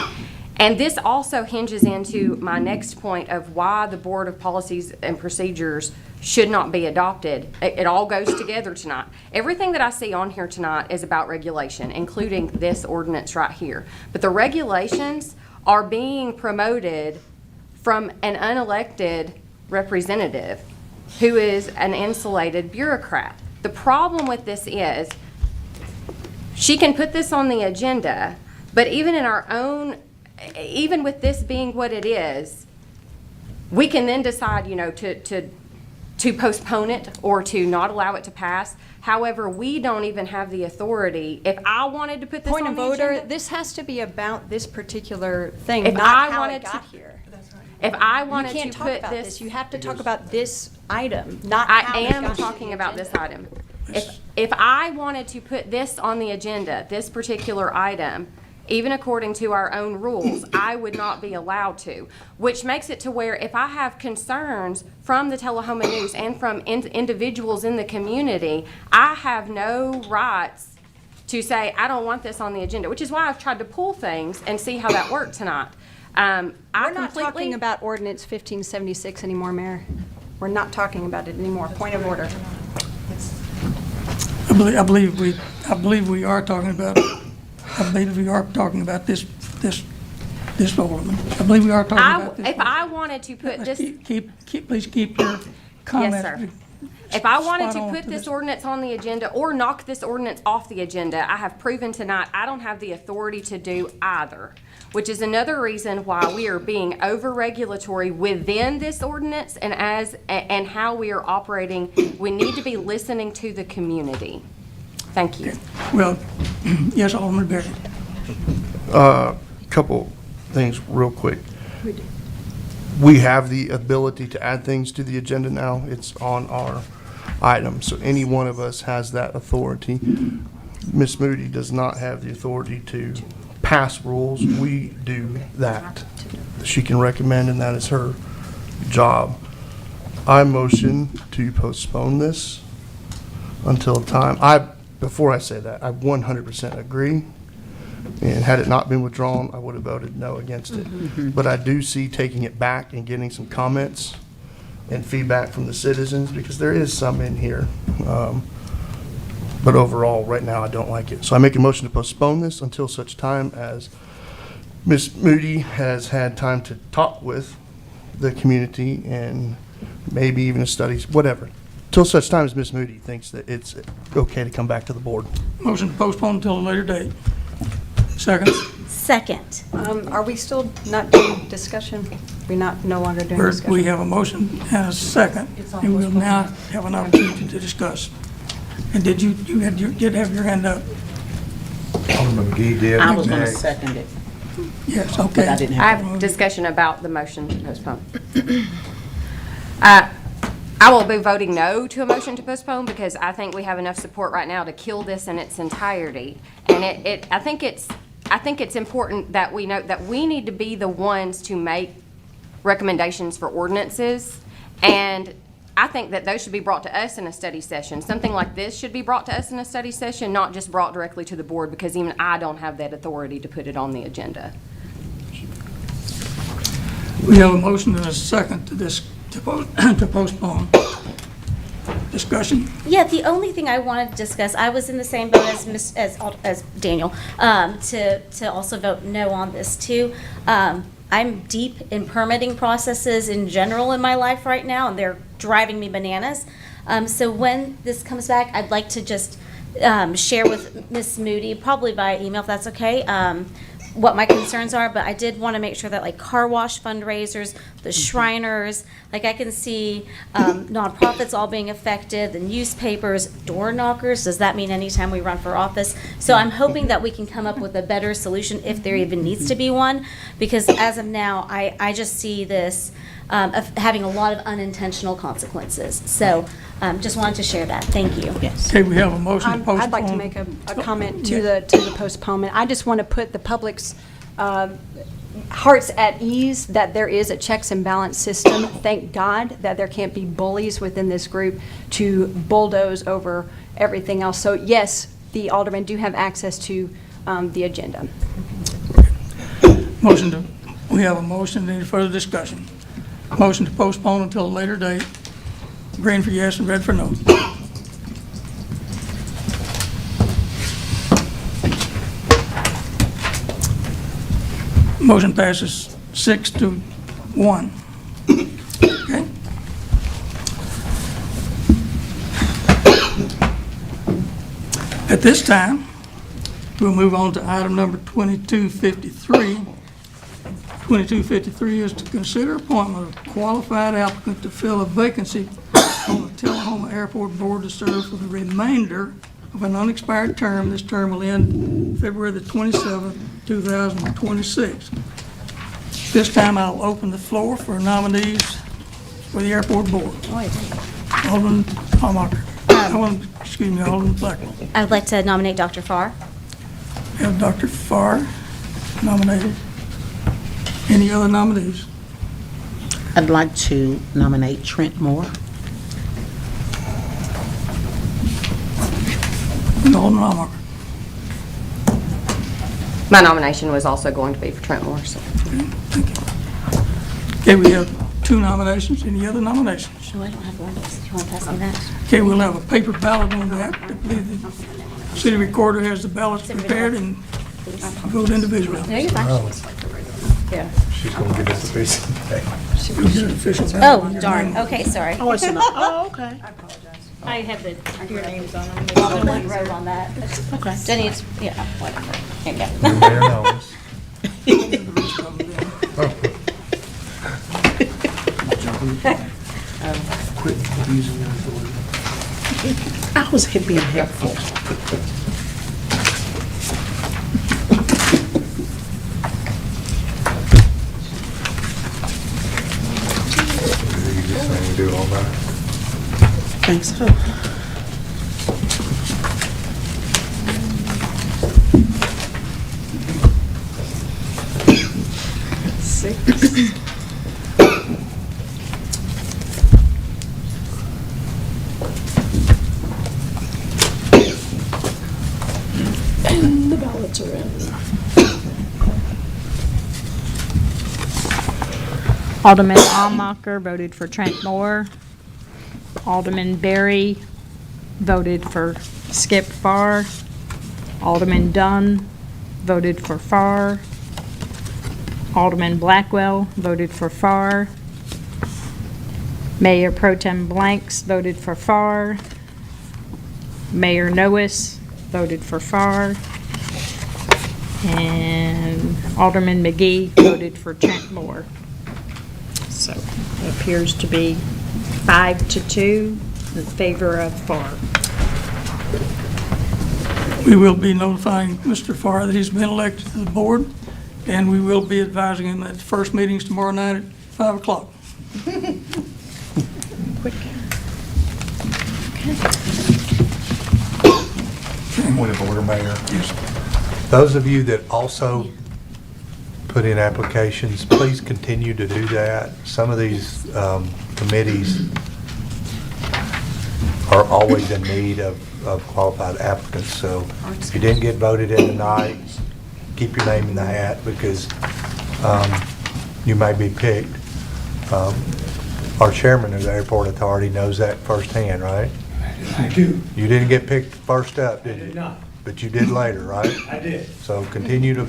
And this also hinges into my next point of why the Board of Policies and Procedures should not be adopted. It all goes together tonight. Everything that I see on here tonight is about regulation, including this ordinance right here. But the regulations are being promoted from an unelected representative who is an insulated bureaucrat. The problem with this is she can put this on the agenda, but even in our own, even with this being what it is, we can then decide, you know, to postpone it or to not allow it to pass. However, we don't even have the authority. If I wanted to put this Point on of the order, agenda, this has to be about this particular thing, If not I how wanted it got to- here. if I wanted You can't to talk put about this, this. You have to talk about this item, not how I it am got to talking the about this agenda. item. If I wanted to put this on the agenda, this particular item, even according to our own rules, I would not be allowed to, which makes it to where if I have concerns from the Tullahoma News and from individuals in the community, I have no rights to say, I don't want this on the agenda, which is why I've tried to pull things and see how that worked tonight. We're not talking about ordinance 1576 anymore, Mayor. We're not talking about it anymore. Point of order. I believe we are talking about, this Alderman. I believe we are talking about this. If I wanted to put this. Please keep your comments. Yes, sir. If I wanted spot to on put to this this. ordinance on the agenda or knock this ordinance off the agenda, I have proven tonight I don't have the authority to do either, which is another reason why we are being over-regulatory within this ordinance and how we are operating. We need to be listening to the community. Thank you. Well, yes, Alderman Berry. Couple things real quick. We have the ability to add things to the agenda now. It's on our item, so any one of us has that authority. Ms. Moody does not have the authority to pass rules. We do that. She can recommend, and that is her job. I motion to postpone this until time. Before I say that, I 100% agree. And had it not been withdrawn, I would have voted no against it. But I do see taking it back and getting some comments and feedback from the citizens, because there is some in here. But overall, right now, I don't like it. So I make a motion to postpone this until such time as Ms. Moody has had time to talk with the community and maybe even a study, whatever. Till such time as Ms. Moody thinks that it's okay to come back to the board. Motion to postpone until a later date. Second. Second. Are we still not doing discussion? We're no longer doing discussion? We have a motion and a second, and we'll now have an opportunity to discuss. And did you did have your hand up? Alderman McGee did. I was going to second it. Yes, But okay. I didn't I have. have discussion about the motion to postpone. I will be voting no to a motion to postpone because I think we have enough support right now to kill this in its entirety. And I think it's important that we note that we need to be the ones to make recommendations for ordinances. And I think that those should be brought to us in a study session. Something like this should be brought to us in a study session, not just brought directly to the board, because even I don't have that authority to put it on the agenda. We have a motion and a second to postpone. Discussion? Yeah, the only thing I wanted to discuss, I was in the same boat as Daniel, to also vote no on this too. I'm deep in permitting processes in general in my life right now, and they're driving me bananas. So when this comes back, I'd like to just share with Ms. Moody, probably via email if that's okay, what my concerns are, but I did want to make sure that like car wash fundraisers, the Shriners, like I can see nonprofits all being affected, the newspapers, door knockers, does that mean anytime we run for office? So I'm hoping that we can come up with a better solution if there even needs to be one, because as of now, I just see this of having a lot of unintentional consequences. So just wanted to share that. Thank you. Yes. Okay, we have a motion to postpone. I'd like to make a comment to the postponement. I just want to put the public's hearts at ease that there is a checks and balance system. Thank God that there can't be bullies within this group to bulldoze over everything else. So yes, the aldermen do have access to the agenda. We have a motion. Any further discussion? Motion to postpone until a later date. Green for yes and red for no. Motion passes 6-1. Okay. At this time, we'll move on to item number 2253. 2253 is to consider appointment of qualified applicant to fill a vacancy on the Tullahoma Airport Board to serve for the remainder of an unexpired term. This term will end February the 27th, 2026. This time I'll open the floor for nominees for the Airport Board. Alderman Hallmark. Alderman Fleckman. I'd like to nominate Dr. Farr. We have Dr. Farr. nominated. Any other nominees? I'd like to nominate Trent Moore. Alderman Almacher. My nomination was also going to be for Trent Moore, so. Okay, we have 2 nominations. Any other nominations? Sure, I don't have one. Do you want to pass me that? Okay, we'll have a paper ballot on that. I believe the city recorder has the ballots prepared and vote individually. No, you're fine. Yeah. She's going to give us a piece of paper. We'll get an official ballot. Oh, darn. Okay, sorry. Oh, it's not. Oh, okay. I have your names on them. One row on that. Okay. Jenny, it's, yeah, whatever. Here you go. Your mayor knows. Quit using that authority. I was being helpful. You just saying we do it all night? Thanks. So. And the ballots are in. Alderman Almacher voted for Trent Moore. Alderman Berry voted for Skip Farr. Alderman Dunn voted for Farr. Alderman Blackwell voted for Farr. Mayor Pro Tem Blanks voted for Farr. Mayor Noes voted for Farr. And Alderman McGee voted for Trent Moore. So it appears to be 5-2 in favor of Farr. We will be notifying Mr. Farr that he's been elected to the board, and we will be advising him that the first meeting's tomorrow night at 5 o'clock. Quick. Point of order, Mayor. Those of you that also put in applications, please continue to do that. Some of these committees are always in need of qualified applicants. So if you didn't get voted in tonight, keep your name in the hat because you may be picked. Our chairman of the airport authority knows that firsthand, right? I do. You didn't get picked first up, did you? I did not. But you did later, right? I did. So continue to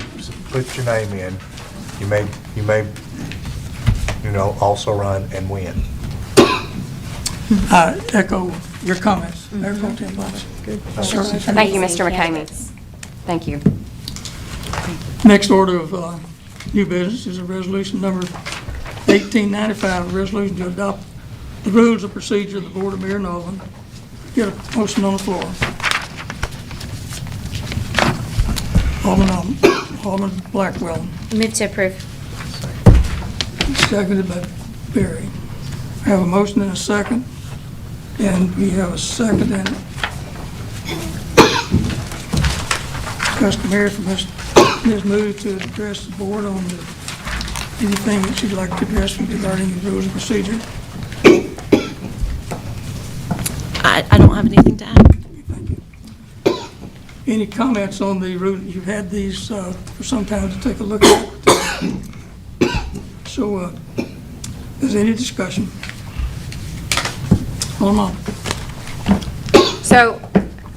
put your name in. You may, also run and win. I echo your comments. Mayor Pro Tem Blanks. Sir. Thank you, Mr. McCamey. Thank you. Next order of new business is a resolution number 1895, a resolution to adopt the rules of procedure of the Board of Mayor and Alderman. Get a motion on the floor. Alderman Blackwell, Move to approve. seconded by Berry. I have a motion and a second, and we have a second and customary for Ms. Moody to address the board on anything that she'd like to address regarding the rules of procedure. I don't have anything to add. Thank you. Any comments on the rule? You've had these for some time to take a look at. So, is there any discussion? Hold on. So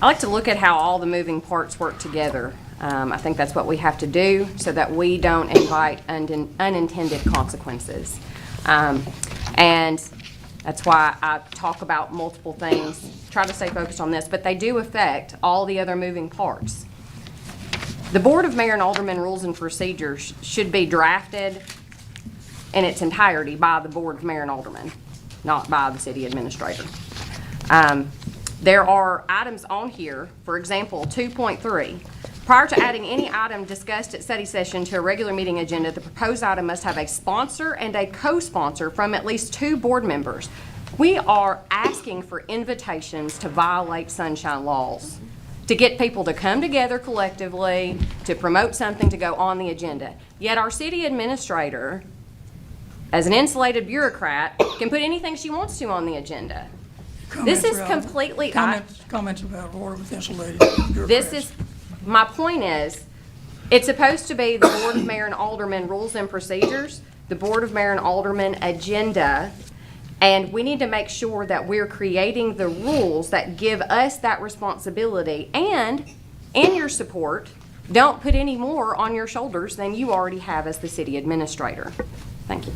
I like to look at how all the moving parts work together. I think that's what we have to do so that we don't invite unintended consequences. And that's why I talk about multiple things, try to stay focused on this, but they do affect all the other moving parts. The Board of Mayor and Alderman Rules and Procedures should be drafted in its entirety by the Board of Mayor and Alderman, not by the city administrator. There are items on here, for example, 2.3. Prior to adding any item discussed at study session to a regular meeting agenda, the proposed item must have a sponsor and a co-sponsor from at least 2 board members. We are asking for invitations to violate sunshine laws. to get people to come together collectively, to promote something to go on the agenda. Yet our city administrator, as an insulated bureaucrat, can put anything she wants to on the agenda. This is completely... Comments about order with insulated bureaucrats. This is, my point is, it's supposed to be the Board of Mayor and Aldermen Rules and Procedures, the Board of Mayor and Aldermen agenda, and we need to make sure that we're creating the rules that give us that responsibility. And, in your support, don't put any more on your shoulders than you already have as the city administrator. Thank you.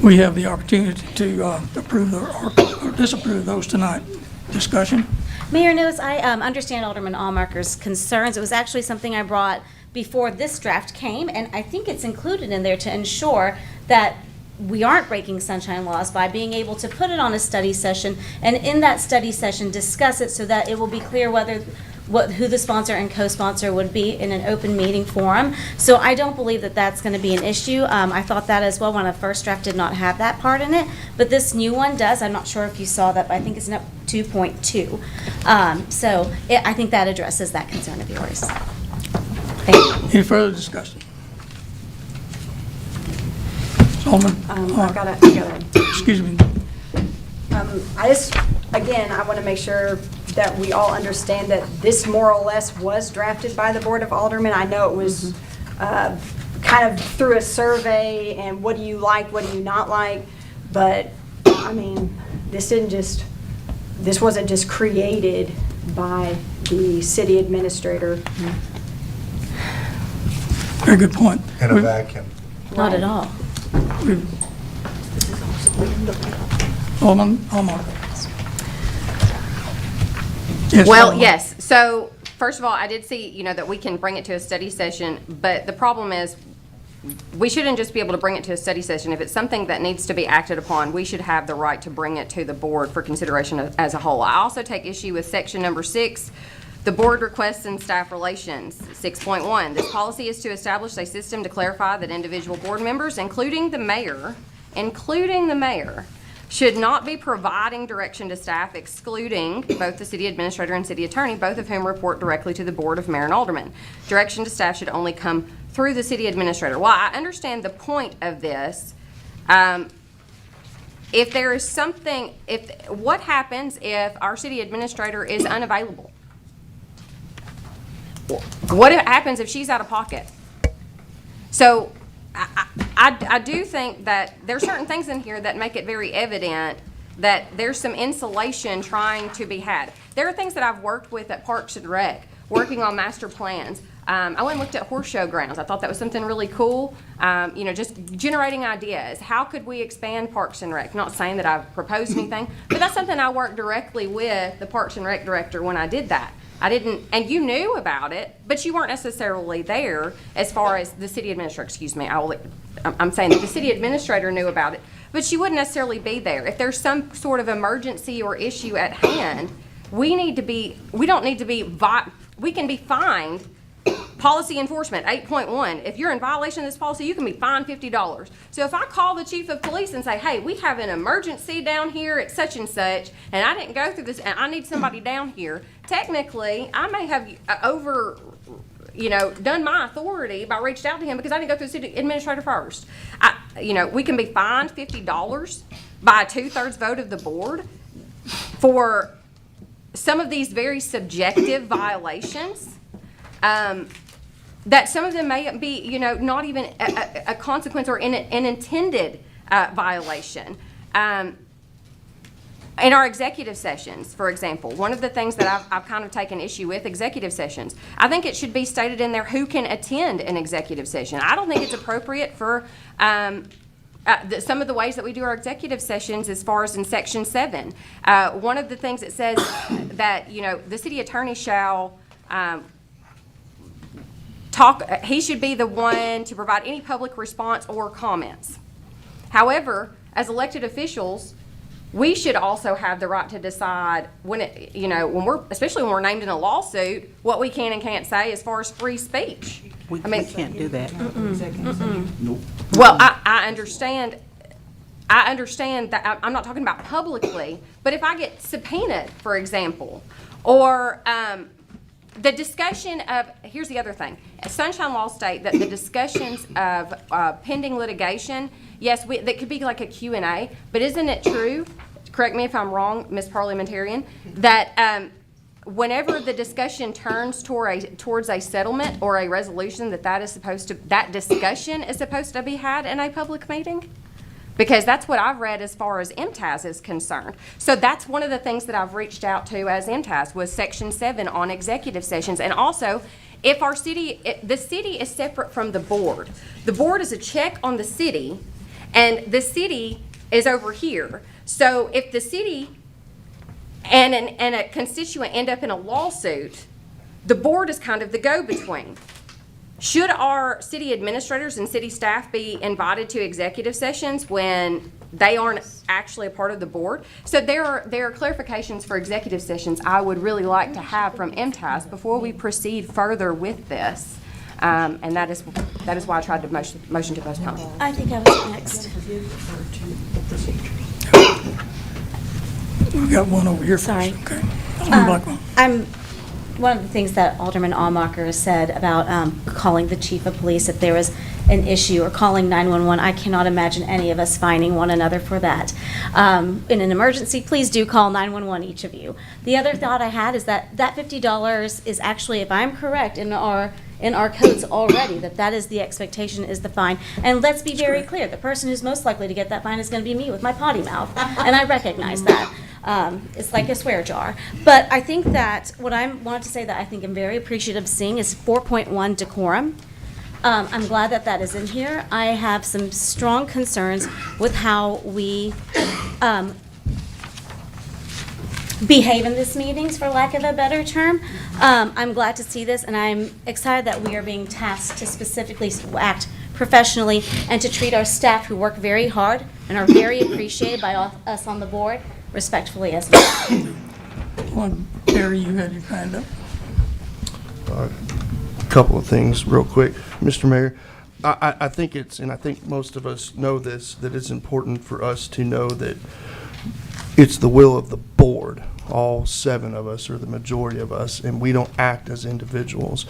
We have the opportunity to approve or disapprove those tonight. Discussion? Mayor Lewis, I understand Alderman Allmarker's concerns. It was actually something I brought before this draft came, and I think it's included in there to ensure that we aren't breaking sunshine laws by being able to put it on a study session, and in that study session discuss it so that it will be clear who the sponsor and co-sponsor would be in an open meeting forum. So I don't believe that that's going to be an issue. I thought that as well when the first draft did not have that part in it, but this new one does. I'm not sure if you saw that, but I think it's in 2.2. I think that addresses that concern of yours. Thank you. Any further discussion? Alderman? I gotta. Excuse me. Again, I want to make sure that we all understand that this more or less was drafted by the Board of Aldermen. I know it was kind of through a survey and what do you like, what do you not like, but I mean, this wasn't just created by the city administrator. Very good point. In a vacuum. Not at all. Alderman Allmarker. Yes, Well, Alderman. yes. So, first of all, I did see, that we can bring it to a study session, but the problem is we shouldn't just be able to bring it to a study session. If it's something that needs to be acted upon, we should have the right to bring it to the board for consideration as a whole. I also take issue with section number 6, the board requests and staff relations. 6.1, this policy is to establish a system to clarify that individual board members, including the mayor, should not be providing direction to staff, excluding both the city administrator and city attorney, both of whom report directly to the Board of Mayor and Aldermen. Direction to staff should only come through the city administrator. While I understand the point of this, if there is something, what happens if our city administrator is unavailable? What happens if she's out of pocket? So I do think that there's certain things in here that make it very evident that there's some insulation trying to be had. There are things that I've worked with at Parks and Rec, working on master plans. I went and looked at horse show grounds. I thought that was something really cool. Just generating ideas. How could we expand Parks and Rec? Not saying that I've proposed anything, but that's something I worked directly with the Parks and Rec director when I did that. And you knew about it, but you weren't necessarily there as far as the city administrator, excuse me, I'm saying that the city administrator knew about it, but she wouldn't necessarily be there. If there's some sort of emergency or issue at hand, we can be fined. Policy enforcement, 8.1, if you're in violation of this policy, you can be fined $50. So if I call the chief of police and say, hey, we have an emergency down here at such and such, and I didn't go through this, and I need somebody down here, technically, I may have done my authority by reached out to him because I didn't go through the city administrator first. We can be fined $50 by a 2/3 vote of the board for some of these very subjective violations. That some of them may be, not even a consequence or an intended violation. In our executive sessions, for example, one of the things that I've kind of taken issue with, executive sessions, I think it should be stated in there who can attend an executive session. I don't think it's appropriate for some of the ways that we do our executive sessions as far as in section 7. One of the things it says that, the city attorney shall he should be the one to provide any public response or comments. However, as elected officials, we should also have the right to decide especially when we're named in a lawsuit, what we can and can't say as far as free speech. We can't do that. Well, I understand I understand that, I'm not talking about publicly, but if I get subpoenaed, for example, or the discussion of, here's the other thing. Sunshine Law state that the discussions of pending litigation, yes, that could be like a Q&A, but isn't it true, correct me if I'm wrong, Ms. Parliamentarian, that whenever the discussion turns towards a settlement or a resolution, that discussion is supposed to be had in a public meeting? Because that's what I've read as far as MTAS is concerned. So that's one of the things that I've reached out to as MTAS was Section 7 on executive sessions. And also, if the city is separate from the board. The board is a check on the city, and the city is over here. So if the city and a constituent end up in a lawsuit, the board is kind of the go-between. Should our city administrators and city staff be invited to executive sessions when they aren't actually a part of the board? So there are clarifications for executive sessions I would really like to have from MTAS before we proceed further with this. And that is why I tried to motion to postpone. I think I was next. We got one over here. Sorry. Okay. Black one. One of the things that Alderman Allmacher said about calling the chief of police if there was an issue or calling 911, I cannot imagine any of us fining one another for that. In an emergency, please do call 911, each of you. The other thought I had is that $50 is actually, if I'm correct, in our codes already, that is the expectation, is the fine. And let's be very clear, the person who's most likely to get that fine is going to be me with my potty mouth, and I recognize that. It's like a swear jar. But I think that what I wanted to say that I think I'm very appreciative of seeing is 4.1 decorum. I'm glad that is in here. I have some strong concerns with how we behave in these meetings, for lack of a better term. I'm glad to see this, and I'm excited that we are being tasked to specifically act professionally and to treat our staff who work very hard and are very appreciated by us on the board respectfully as well. Barry, you had your hand up. A couple of things real quick. Mr. Mayor, I think and I think most of us know this, that it's important for us to know that it's the will of the board, all 7 of us or the majority of us, and we don't act as individuals.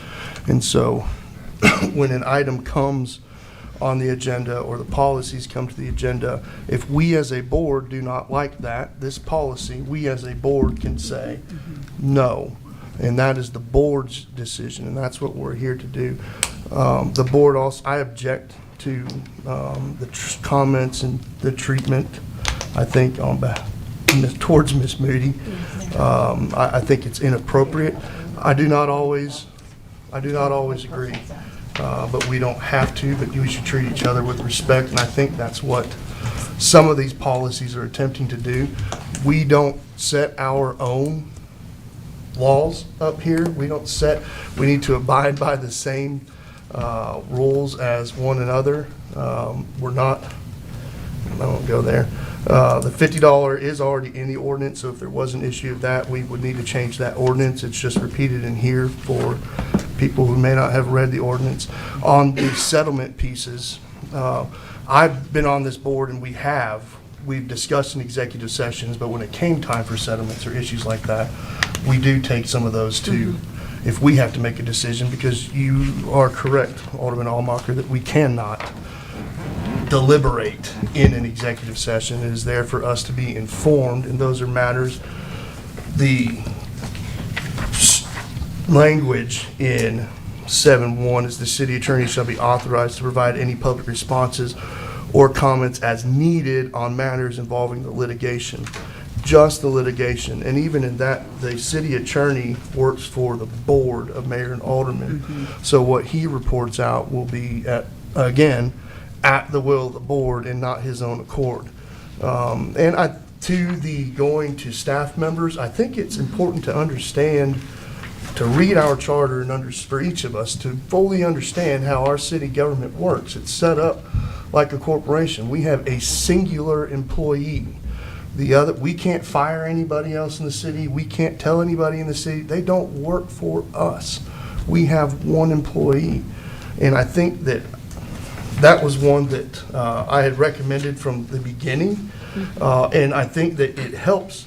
And so when an item comes on the agenda or the policies come to the agenda, if we as a board do not like this policy, we as a board can say no. And that is the board's decision, and that's what we're here to do. The board also, I object to the comments and the treatment, I think, towards Ms. Moody. I think it's inappropriate. I do not always agree. But we don't have to, but we should treat each other with respect, and I think that's what some of these policies are attempting to do. We don't set our own laws up here. We need to abide by the same rules as one another. I won't go there. The $50 is already in the ordinance, so if there was an issue of that, we would need to change that ordinance. It's just repeated in here for people who may not have read the ordinance. On the settlement pieces, I've been on this board and we've discussed in executive sessions, but when it came time for settlements or issues like that, we do take some of those too, if we have to make a decision, because you are correct, Alderman Allmacher, that we cannot deliberate in an executive session. It is there for us to be informed, and those are matters. The language in 7.1 is the city attorney shall be authorized to provide any public responses or comments as needed on matters involving the litigation. Just the litigation. And even in that, the city attorney works for the board of mayor and aldermen. So what he reports out will be at the will of the board and not his own accord. To the going to staff members, I think it's important to understand, to read our charter and for each of us to fully understand how our city government works. It's set up like a corporation. We have a singular employee. We can't fire anybody else in the city. We can't tell anybody in the city. They don't work for us. We have one employee. And I think that that was one that I had recommended from the beginning. And I think that it helps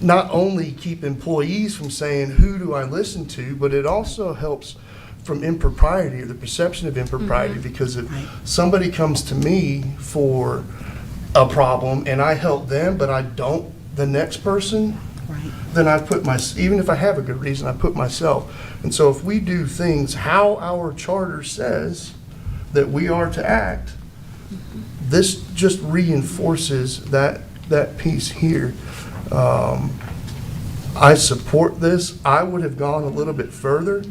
not only keep employees from saying, who do I listen to, but it also helps from impropriety or the perception of impropriety, because if somebody comes to me for a problem and I help them, but I don't the next person, then I put even if I have a good reason, I put myself. And so if we do things how our charter says that we are to act, this just reinforces that piece here. I support this. I would have gone a little bit further.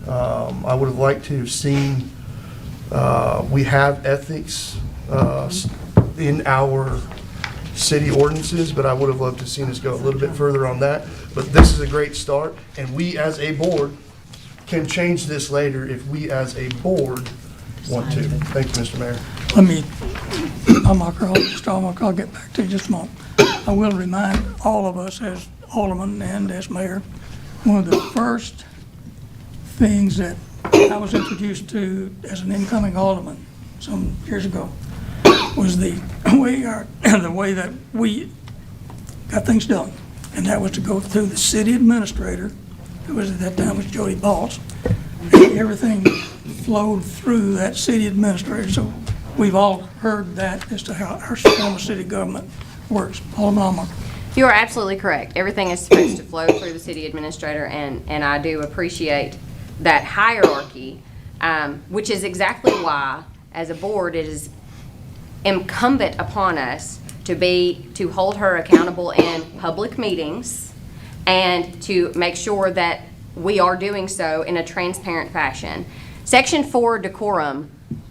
I would have liked to have seen, we have ethics in our city ordinances, but I would have loved to have seen us go a little bit further on that. But this is a great start, and we as a board can change this later if we as a board want to. Thank you, Mr. Mayor. Let me, I'll get back to you just a moment. I will remind all of us as aldermen and as mayor, one of the first things that I was introduced to as an incoming alderman some years ago was the way that we got things done. And that was to go through the city administrator, who was at that time was Jody Balls. And everything flowed through that city administrator. So we've all heard that as to how our former city government works. Alderman Almar. You are absolutely correct. Everything is supposed to flow through the city administrator, and I do appreciate that hierarchy, which is exactly why, as a board, it is incumbent upon us to hold her accountable in public meetings and to make sure that we are doing so in a transparent fashion. Section 4, decorum.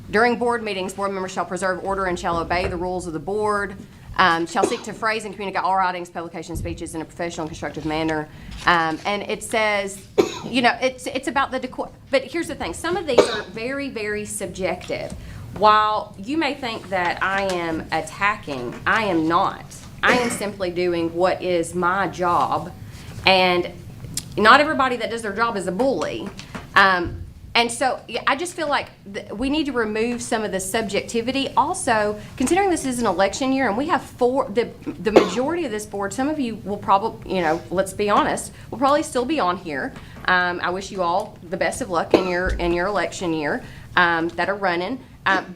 During board meetings, board members shall preserve order and shall obey the rules of the board, shall seek to phrase and communicate all writings, publication, speeches in a professional and constructive manner. And it says, you know, it's about the decorum. But here's the thing. Some of these are very, very subjective. While you may think that I am attacking, I am not. I am simply doing what is my job. And not everybody that does their job is a bully. And so I just feel like we need to remove some of the subjectivity. Also, considering this is an election year and we have the majority of this board, some of you will probably, you know, let's be honest, will probably still be on here. I wish you all the best of luck in your election year that are running.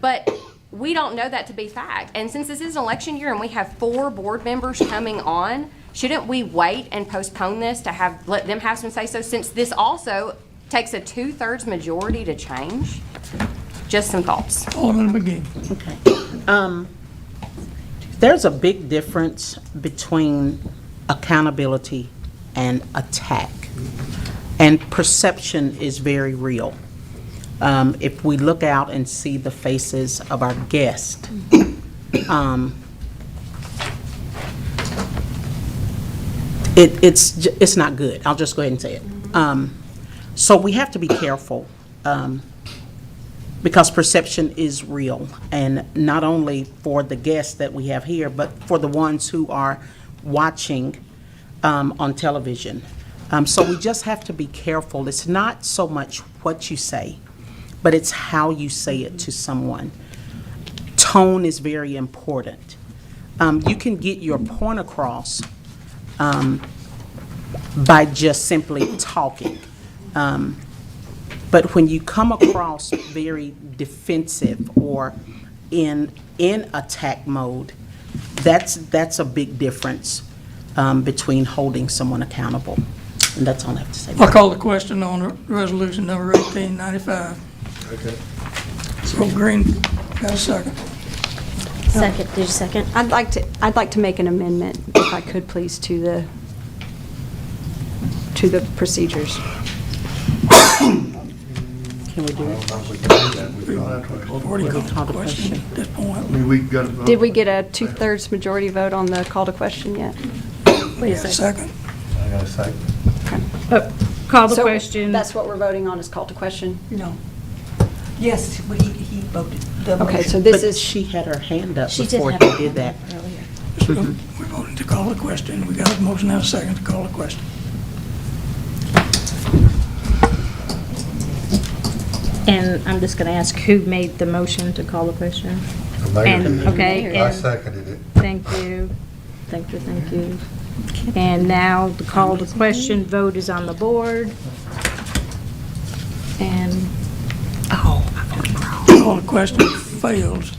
But we don't know that to be fact. And since this is an election year and we have 4 board members coming on, shouldn't we wait and postpone this to let them have some say-so, since this also takes a 2/3 majority to change? Just some thoughts. Alderman McGee. Okay. There's a big difference between accountability and attack. And perception is very real. If we look out and see the faces of our guests, it's not good. I'll just go ahead and say it. So we have to be careful because perception is real, and not only for the guests that we have here, but for the ones who are watching on television. So we just have to be careful. It's not so much what you say, but it's how you say it to someone. Tone is very important. You can get your point across by just simply talking. But when you come across very defensive or in attack mode, that's a big difference between holding someone accountable. And that's all I have to say. I'll call the question on resolution number 1895. Okay. So Green, got a second? Second, did you second? I'd like to make an amendment, if I could please, to the procedures. Can we do it? Already called the question at this point. I mean, we got to vote. Did we get a 2/3 majority vote on the call to question yet? Please, second. I got a second. Call the So question. That's what we're voting on, is call to question? No. Yes, he voted. The Okay, motion. so this But is, she had her hand up She did before have he her did that. hand up earlier. So we're voting to call the question. We got a motion and a second to call the question. And I'm just going to ask who made the motion to call the question? The mayor And, did. okay, I and- seconded it. Thank you. Thank you, thank you. And now the call to question vote is on the board. And Call the question fails.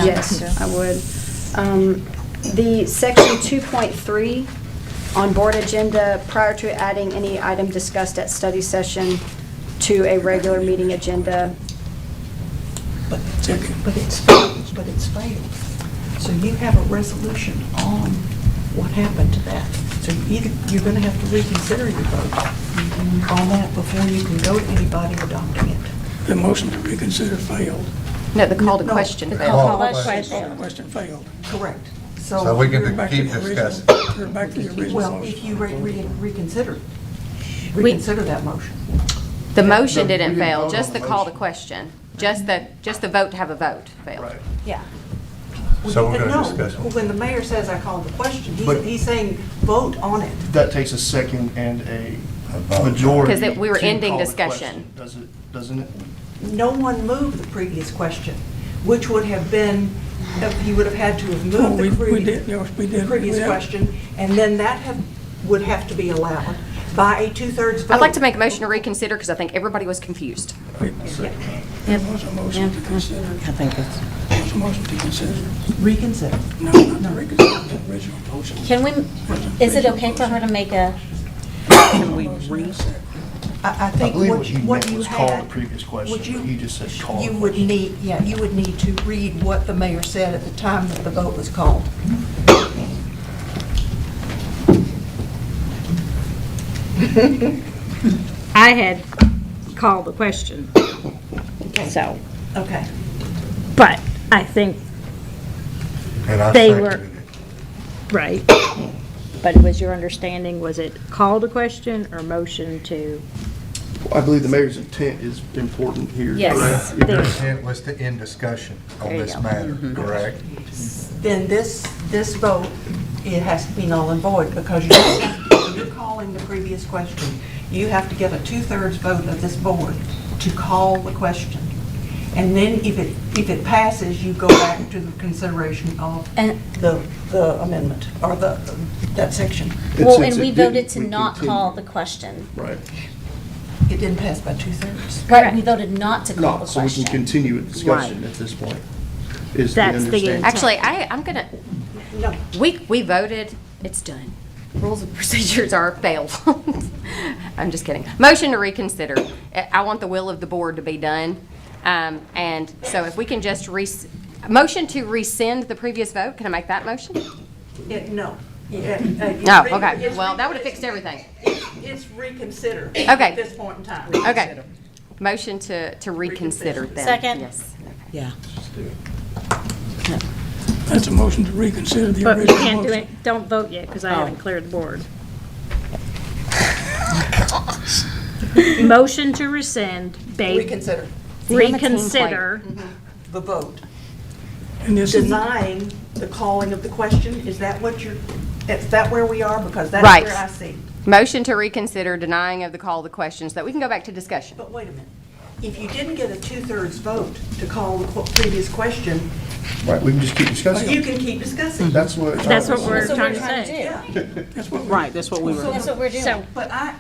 Yes, I would. The section 2.3 on board agenda, prior to adding any item discussed at study session to a regular meeting agenda. But it's failed. So you have a resolution on what happened to that. So you're going to have to reconsider your vote on that before you can go to anybody adopting it. The motion to reconsider failed. No, the call to No, question the failed. call to Call question. to question failed. Correct. So we can We're back to keep the original- discussing. We're back to the original Well, motion. if you reconsider that motion. The motion No, we didn't didn't fail, vote just on the the call to motion. question. Just the vote to have a vote failed. Right. Yeah. So we're gonna No, discuss it. when the mayor says I called the question, But- he's saying vote on it. That takes a second and a vote. majority. 'Cause we were to ending call the discussion. question, doesn't it? No one moved the previous question, which would have been, you would have had to have Oh, moved we the did, yes, we did. previous We have- question, and then that would have to be allowed by a two-thirds vote. I'd like to make a motion to reconsider because I think everybody was confused. There was a motion to consider. I think it's, There was a motion to consider. Reconsider. No, not to reconsider the original motion. Can we, is it okay for her to make a, can we read? I I think believe what what you he meant was call the had, previous question, what but you- he just said call. you the would question. need, you would need to read what the mayor said at the time that the vote was called. I had called the question, so, Okay. but I think, And I They were- seconded it. right. But was your understanding, was it call to question or motion to? I believe the mayor's intent is important here. Yes. correct? Your intent was to end discussion on There you this go. matter, correct? Then this vote, it has to be null and void because you're calling the previous question. You have to get a two-thirds vote of this board to call the question. And then if it passes, you go back to the consideration of and, the amendment or that section. well, since and we it didn't, voted to we not call the continue. question. Right. It didn't pass by two-thirds. Right, we voted not to call No, the so we can question. continue with discussion at this point, is the That's the understanding. intent. Actually, I'm gonna, No. we voted, it's done. Rules and procedures are failed. I'm just kidding. Motion to reconsider. I want the will of the board to be done. And so if we can just motion to rescind the previous vote, can I make that motion? No. No, okay. Well, that would have fixed everything. It's reconsidered. Okay. At this point in time. Okay. Motion to reconsider then. Second. Yes. Yeah. That's a motion to reconsider the But we original can't do motion. it, don't vote yet, because I haven't cleared the board. Motion to rescind, Reconsider reconsider, the vote. And this is, Denying the calling of the question, is that where we are? Because that's Right. where I see. Motion to reconsider denying of the call of the questions, that we can go back to discussion. But wait a minute. If you didn't get a two-thirds vote to call the previous question, Right, we can just keep discussing. you can keep discussing. That's what. that's what we're That's what trying we're to trying to say. do. Yeah. Right, that's what we were. That's what we're doing. So, But I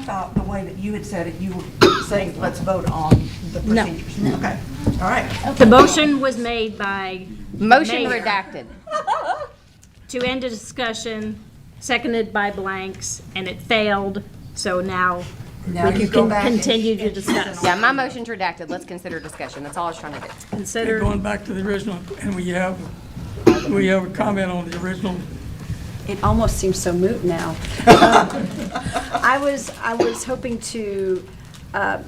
thought the way that you had said it, you were saying, let's vote on the No. procedures. Okay, all right. the motion was made by Motion Mayor. redacted. to end a discussion, seconded by Blanks, and it failed, so now Now we you go can back and- continue to and- discuss. Yeah, my motion's redacted. Let's consider discussion. That's all I was trying to do. Consider, going back to the original, and we have a comment on the original. It almost seems so moot now. I was hoping to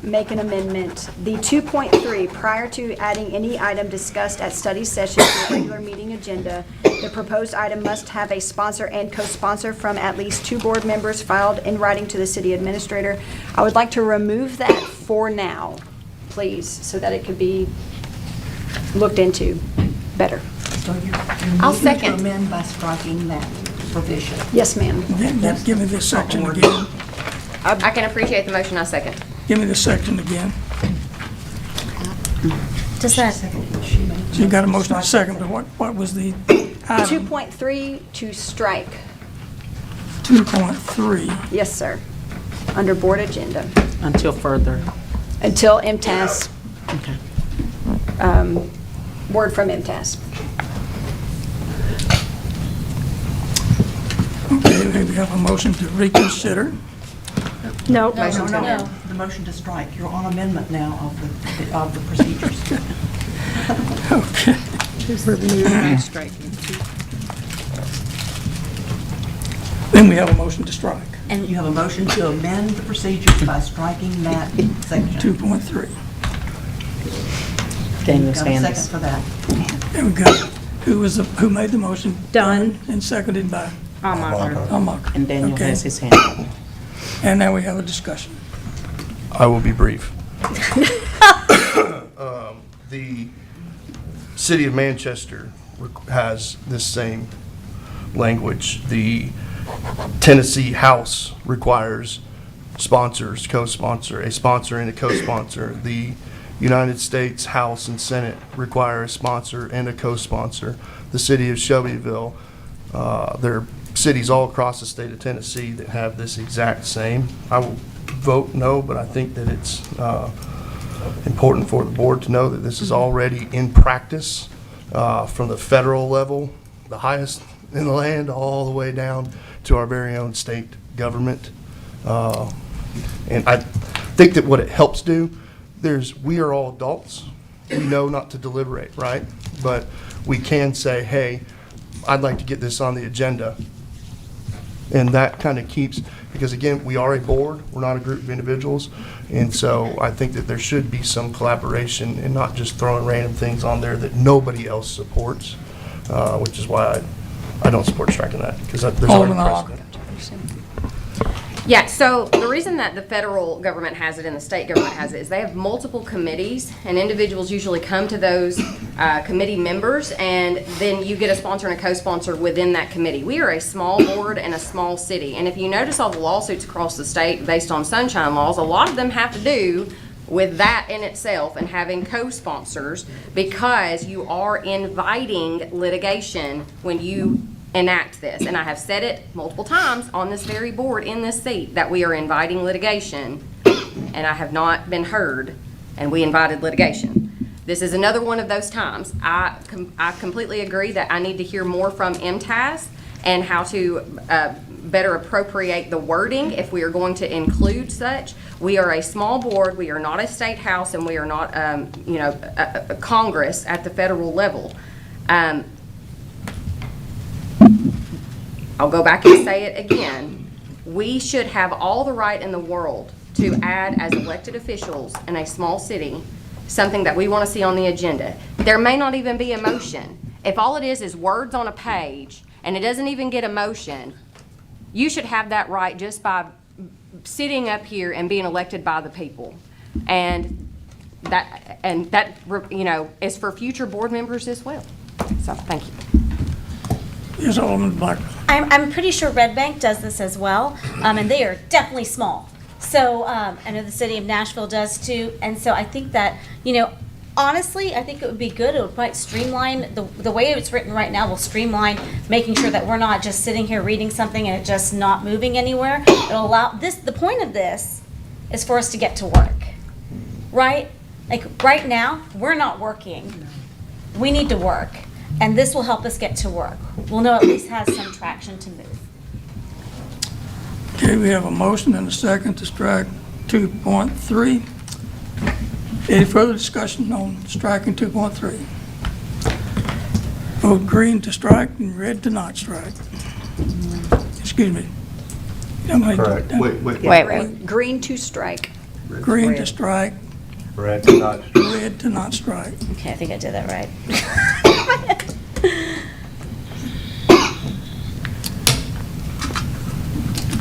make an amendment. The 2.3, prior to adding any item discussed at study session to the regular meeting agenda, the proposed item must have a sponsor and co-sponsor from at least 2 board members filed in writing to the city administrator. I would like to remove that for now, please, so that it could be looked into better. So you're I'll moving to second. amend by striking that. provision. Yes, ma'am. Give me this section again. I can appreciate the motion, I second. Give me this section again. Does that, So you got a motion and a second, but what was the item? 2.3 to strike. 2.3. Yes, sir. Under board agenda. Until further. Until MTS, Okay. word from MTS. Okay, we have a motion to reconsider. No. No. The motion to strike. You're on amendment now of the procedures. Okay. Then we have a motion to strike. And you have a motion to amend the procedures by striking that section. 2.3. Daniel's Got a hand second is. for that. And we got, who made the motion? Done. And seconded by Amaker. Amaker. And Daniel Okay. has his hand up. And now we have a discussion. I will be brief. The city of Manchester has this same language. The Tennessee House requires sponsors, co-sponsor, a sponsor and a co-sponsor. The United States House and Senate require a sponsor and a co-sponsor. The city of Shelbyville, there are cities all across the state of Tennessee that have this exact same. I will vote no, but I think that it's important for the board to know that this is already in practice from the federal level, the highest in the land, all the way down to our very own state government. And I think that what it helps do, we are all adults. We know not to deliberate, right? But we can say, hey, I'd like to get this on the agenda. And that kind of keeps, because again, we are a board, we're not a group of individuals. And so I think that there should be some collaboration and not just throwing random things on there that nobody else supports, which is why I don't support striking that, because there's already Alderman Hawk. precedent. Yeah, so the reason that the federal government has it and the state government has it is they have multiple committees, and individuals usually come to those committee members, and then you get a sponsor and a co-sponsor within that committee. We are a small board and a small city, and if you notice all the lawsuits across the state based on sunshine laws, a lot of them have to do with that in itself and having co-sponsors, because you are inviting litigation when you enact this. And I have said it multiple times on this very board in this seat that we are inviting litigation, and I have not been heard, and we invited litigation. This is another one of those times. I completely agree that I need to hear more from MTAS and how to better appropriate the wording if we are going to include such. We are a small board, we are not a state house, and we are not a Congress at the federal level. I'll go back and say it again. We should have all the right in the world to add as elected officials in a small city something that we want to see on the agenda. There may not even be a motion. If all it is words on a page and it doesn't even get a motion, you should have that right just by sitting up here and being elected by the people. And that is for future board members as well. So, thank you. Yes, Alderman Black. I'm pretty sure Red Bank does this as well, and they are definitely small. So I know the city of Nashville does too, and so I think that, honestly, I think it would be good. It would quite streamline, the way it's written right now will streamline making sure that we're not just sitting here reading something and it just not moving anywhere. It'll allow this, the point of this is for us to get to work, right? Like right now, we're not working. We need to work. And this will help us get to work. We'll know at least has some traction to move. Okay, we have a motion and a second to strike 2.3. Any further discussion on striking 2.3? Vote green to strike and red to not strike. Excuse me. Correct. Wait. Green to strike. Green to strike, Red to not strike. red to not strike. Okay, I think I did that right.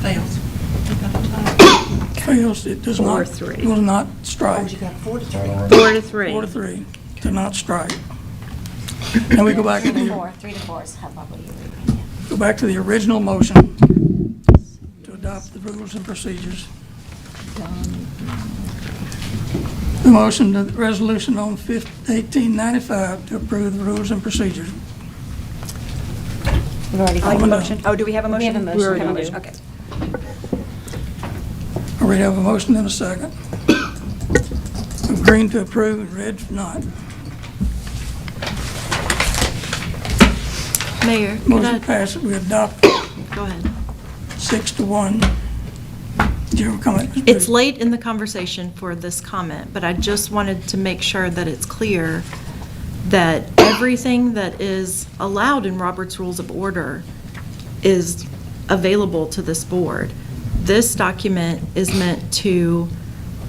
Fails. Fails, it does not, will not strike. You got 4 to 3. 4 to 3. 4 to 3 to not strike. And we go back Three to into, four. 3 to 4 is how probably you read. go back to the original motion to adopt the rules and procedures. The motion, the resolution on 1895 to approve the rules and procedures. We've already I'll made a no. motion. Oh, do we have a motion? have a motion. We already We have a do. motion, okay. Already have a motion and a second. Green to approve and red for not. Mayor, could Motion I, passes. We adopt go ahead. 6-1. Did you have a comment? Ms. It's Booth? late in the conversation for this comment, but I just wanted to make sure that it's clear that everything that is allowed in Robert's Rules of Order is available to this board. This document is meant to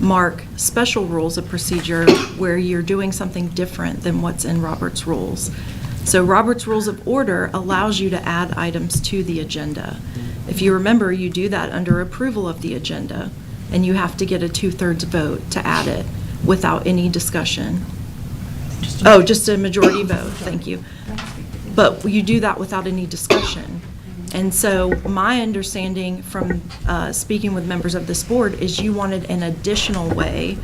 mark special rules of procedure where you're doing something different than what's in Robert's Rules. So Robert's Rules of Order allows you to add items to the agenda. If you remember, you do that under approval of the agenda, and you have to get a 2/3 vote to add it without any discussion. Oh, just a majority vote, thank you. But you do that without any discussion. And so my understanding from speaking with members of this board is you wanted an additional way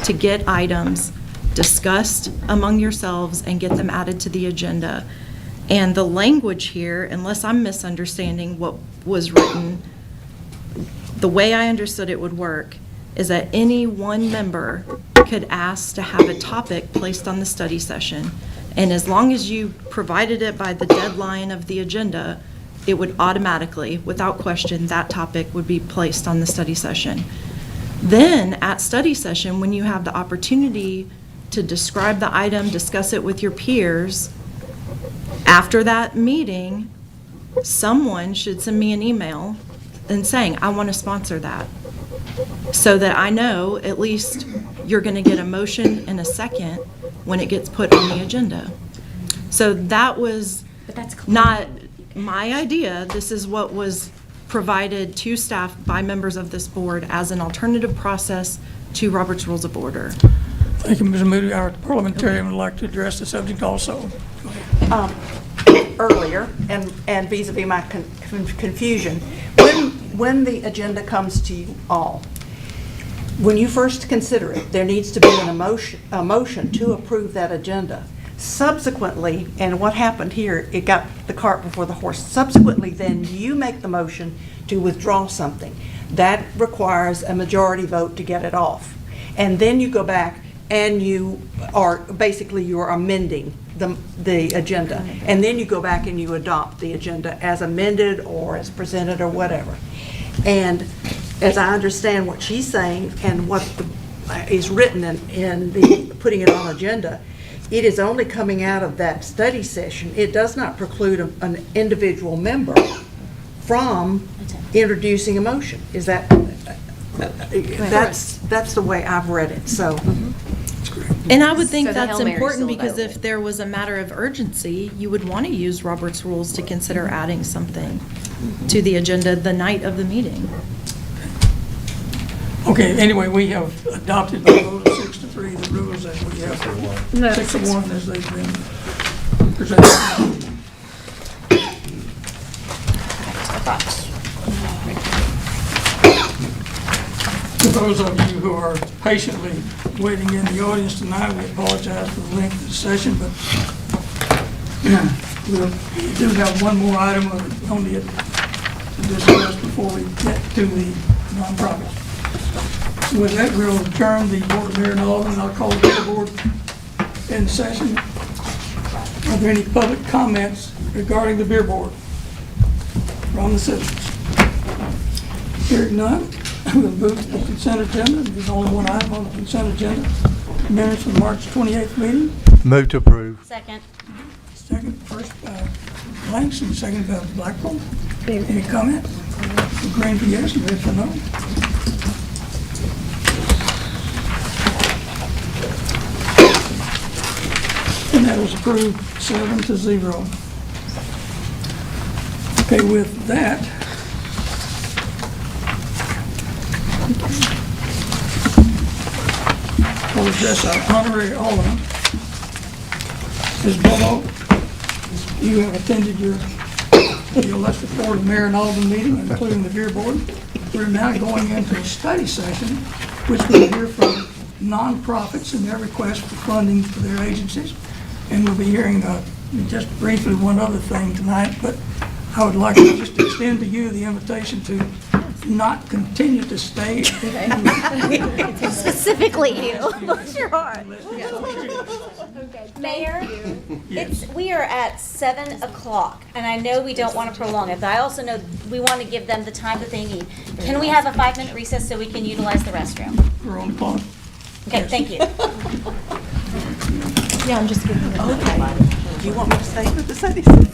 to get items discussed among yourselves and get them added to the agenda. And the language here, unless I'm misunderstanding what was written, the way I understood it would work is that any one member could ask to have a topic placed on the study session. And as long as you provided it by the deadline of the agenda, it would automatically, without question, that topic would be placed on the study session. Then, at study session, when you have the opportunity to describe the item, discuss it with your peers, after that meeting, someone should send me an email and saying, I want to sponsor that. So that I know at least you're going to get a motion in a second when it gets put on the agenda. So that was not my idea. This is what was provided to staff by members of this board as an alternative process to Robert's Rules of Order. Thank you, Ms. Moody. Our parliamentarian would like to address the subject also. Earlier, and vis-à-vis my confusion, when the agenda comes to you all, when you first consider it, there needs to be a motion to approve that agenda. Subsequently, and what happened here, it got the cart before the horse. Subsequently, then you make the motion to withdraw something. That requires a majority vote to get it off. And then you go back and you are amending the agenda. And then you go back and you adopt the agenda as amended or as presented or whatever. And as I understand what she's saying and what is written in the putting it on agenda, it is only coming out of that study session. It does not preclude an individual member from introducing a motion. Is that, that's the way I've read it, so. And I would think So the that's Hail Mary's important still because available. if there was a matter of urgency, you would want to use Robert's Rules to consider adding something to the agenda the night of the meeting. Okay, anyway, we have adopted by a vote of 6-3 the rules as we have. 6-1 as they've been presented. To those of you who are patiently waiting in the audience tonight, we apologize for the length of the session, but we do have one more item on the to discuss before we get to the nonprofit. With that, we'll adjourn the Board of Mayor and Alderman. I'll call the Beer Board in session. Are there any public comments regarding the Beer Board from the citizens? Hearing none, we'll move to the consent agenda. There's only one item on the consent agenda. Minutes from March 28th meeting. Move to approve. Second. Second, first by Blanks and second by Blackburn. Any comments? Green for yes, red for no. And that was approved 7-0. Okay, with that, we'll address our honorary alderman. Ms. Bobo, you have attended your the list before the mayor and alderman meeting, including the beer board. We're now going into a study session, which we'll hear from nonprofits and their request for funding for their agencies. And we'll be hearing just briefly one other thing tonight, but I would like to just extend to you the invitation to not continue to stay. Specifically you. Bless your heart. Mayor, we are at 7 o'clock, and I know we don't want to prolong it, but I also know we want to give them the time that they need. Can we have a 5-minute recess so we can utilize the restroom? We're on clock. Okay, thank you. Yeah, I'm just giving it. Okay. Do you want me to stay for the study session?